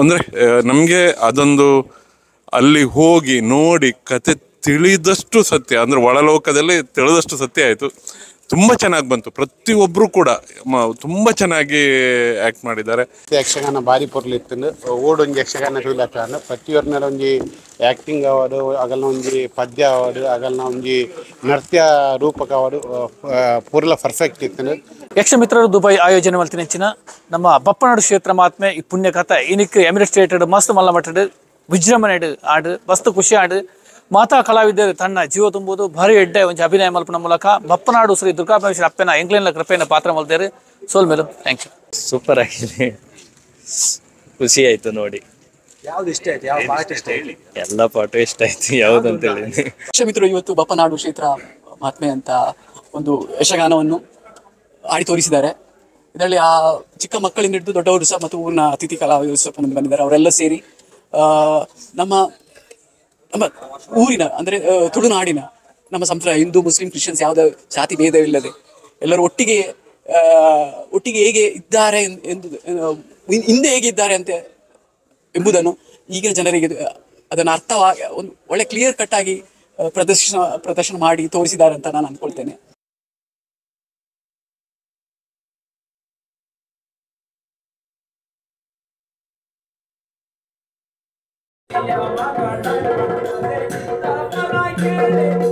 ಅಂದರೆ ನಮಗೆ ಅದೊಂದು ಅಲ್ಲಿ ಹೋಗಿ ನೋಡಿ ಕತೆ ತಿಳಿದಷ್ಟು ಸತ್ಯ, ಅಂದರೆ ಒಳಲೋಕದಲ್ಲಿ ತಿಳಿದಷ್ಟು ಸತ್ಯ ಆಯಿತು. ತುಂಬ ಚೆನ್ನಾಗಿ ಬಂತು. ಪ್ರತಿಯೊಬ್ಬರು ಕೂಡ ತುಂಬ ಚೆನ್ನಾಗಿ ಆ್ಯಕ್ಟ್ ಮಾಡಿದ್ದಾರೆ. ಯಕ್ಷಗಾನ ಬಾರಿ ಪೊರ್ಲಿತ್ತು. ಓಡೊಂಜಿ ಯಕ್ಷಗಾನ ಶೂಲತ್ತಾನ ಪ್ರತಿಯೊರ್ನಲ ಒಂಜಿ ಆ್ಯಕ್ಟಿಂಗ್ ಅವಾರ್ಡು, ಅಗಲ್ನ ಒಂಜಿ ಪದ್ಯ ಅವಾರ್ಡು, ಅಗಲ್ನ ಒಂಜಿ ನೃತ್ಯ ರೂಪಕ ಅವಾರ್ಡು ಪೂರ್ಲ ಪರ್ಫೆಕ್ಟ್ ಇತ್ತು. ಯಕ್ಷಮಿತ್ರರು ದುಬೈ ಆಯೋಜನೆ ಮಲ್ತಿನೆಂಚಿನ ನಮ್ಮ ಬಪ್ಪನಾಡು ಕ್ಷೇತ್ರ ಮಾತ್ಮೆ ಈ ಪುಣ್ಯಕಥೆ ಇನಿಕ್ ಎಮಿರೇಟೆಡ್ ಮಸ್ತ್ ಮಲ್ಲ ಮಟ್ಟಡ್ ವಿಜೃಂಭಣೆಡ್ ಆಡು ಮಸ್ತ್ ಖುಷಿ ಆಡು ಮಾತಾ ಕಲಾವಿದರು ತನ್ನ ಜೀವ ತುಂಬುವುದು ಭಾರಿ ಎಡ್ಡೆ ಒಂಜಿ ಅಭಿನಯ ಮಲ್ಪನ ಮೂಲಕ ಬಪ್ಪನಾಡು ಶ್ರೀ ದುರ್ಗಾಪರಮೇಶ್ವರ ಅಪ್ಪನ ಎಂಕ್ಲೆನ್ಲ ಕೃಪೆಯನ್ನು ಪಾತ್ರ ಮಲ್ತೇರು. ಸೋಲ್ ಮೇಲು ಥ್ಯಾಂಕ್ ಯು. ಸೂಪರ್ ಆಗಿದೆ, ಖುಷಿ ಆಯ್ತು ನೋಡಿ. ಯಾವ್ದು ಇಷ್ಟ ಆಯ್ತು? ಯಾವ ಪಾಠ ಇಷ್ಟ ಆಯ್ತು? ಎಲ್ಲ ಪಾಠ ಇಷ್ಟ ಆಯ್ತು. ಯಾವ್ದು ಅಂತ ಹೇಳಿ ಯಕ್ಷಮಿತ್ರರು ಇವತ್ತು ಬಪ್ಪನಾಡು ಕ್ಷೇತ್ರ ಮಹಾತ್ಮೆ ಅಂತ ಒಂದು ಯಕ್ಷಗಾನವನ್ನು ಆಡಿ ತೋರಿಸಿದ್ದಾರೆ. ಇದರಲ್ಲಿ ಆ ಚಿಕ್ಕ ಮಕ್ಕಳಿಂದ ಹಿಡಿದು ದೊಡ್ಡವರು ಸಹ ಮತ್ತು ಊರಿನ ಅತಿಥಿ ಕಲಾವಿದರು ಸ್ವಲ್ಪ ಮುಂದೆ ಬಂದಿದ್ದಾರೆ. ಅವರೆಲ್ಲ ಸೇರಿ ನಮ್ಮ ಊರಿನ ಅಂದರೆ ತುಳುನಾಡಿನ ನಮ್ಮ ಸಂಪ್ರದಾಯ ಹಿಂದೂ ಮುಸ್ಲಿಂ ಕ್ರಿಶ್ಚಿಯನ್ಸ್ ಯಾವುದೇ ಜಾತಿ ಭೇದವಿಲ್ಲದೆ ಎಲ್ಲರೂ ಒಟ್ಟಿಗೆ ಹೇಗೆ ಇದ್ದಾರೆ ಎಂದು ಹಿಂದೆ ಹೇಗೆ ಇದ್ದಾರೆ ಅಂತ ಎಂಬುದನ್ನು ಈಗಿನ ಜನರಿಗೆ ಅದನ್ನು ಅರ್ಥವಾಗಿ ಒಂದು ಒಳ್ಳೆ ಕ್ಲಿಯರ್ ಕಟ್ ಆಗಿ ಪ್ರದರ್ಶನ ಮಾಡಿ ತೋರಿಸಿದ್ದಾರೆ ಅಂತ ನಾನು ಅಂದ್ಕೊಳ್ತೇನೆ. Yeah,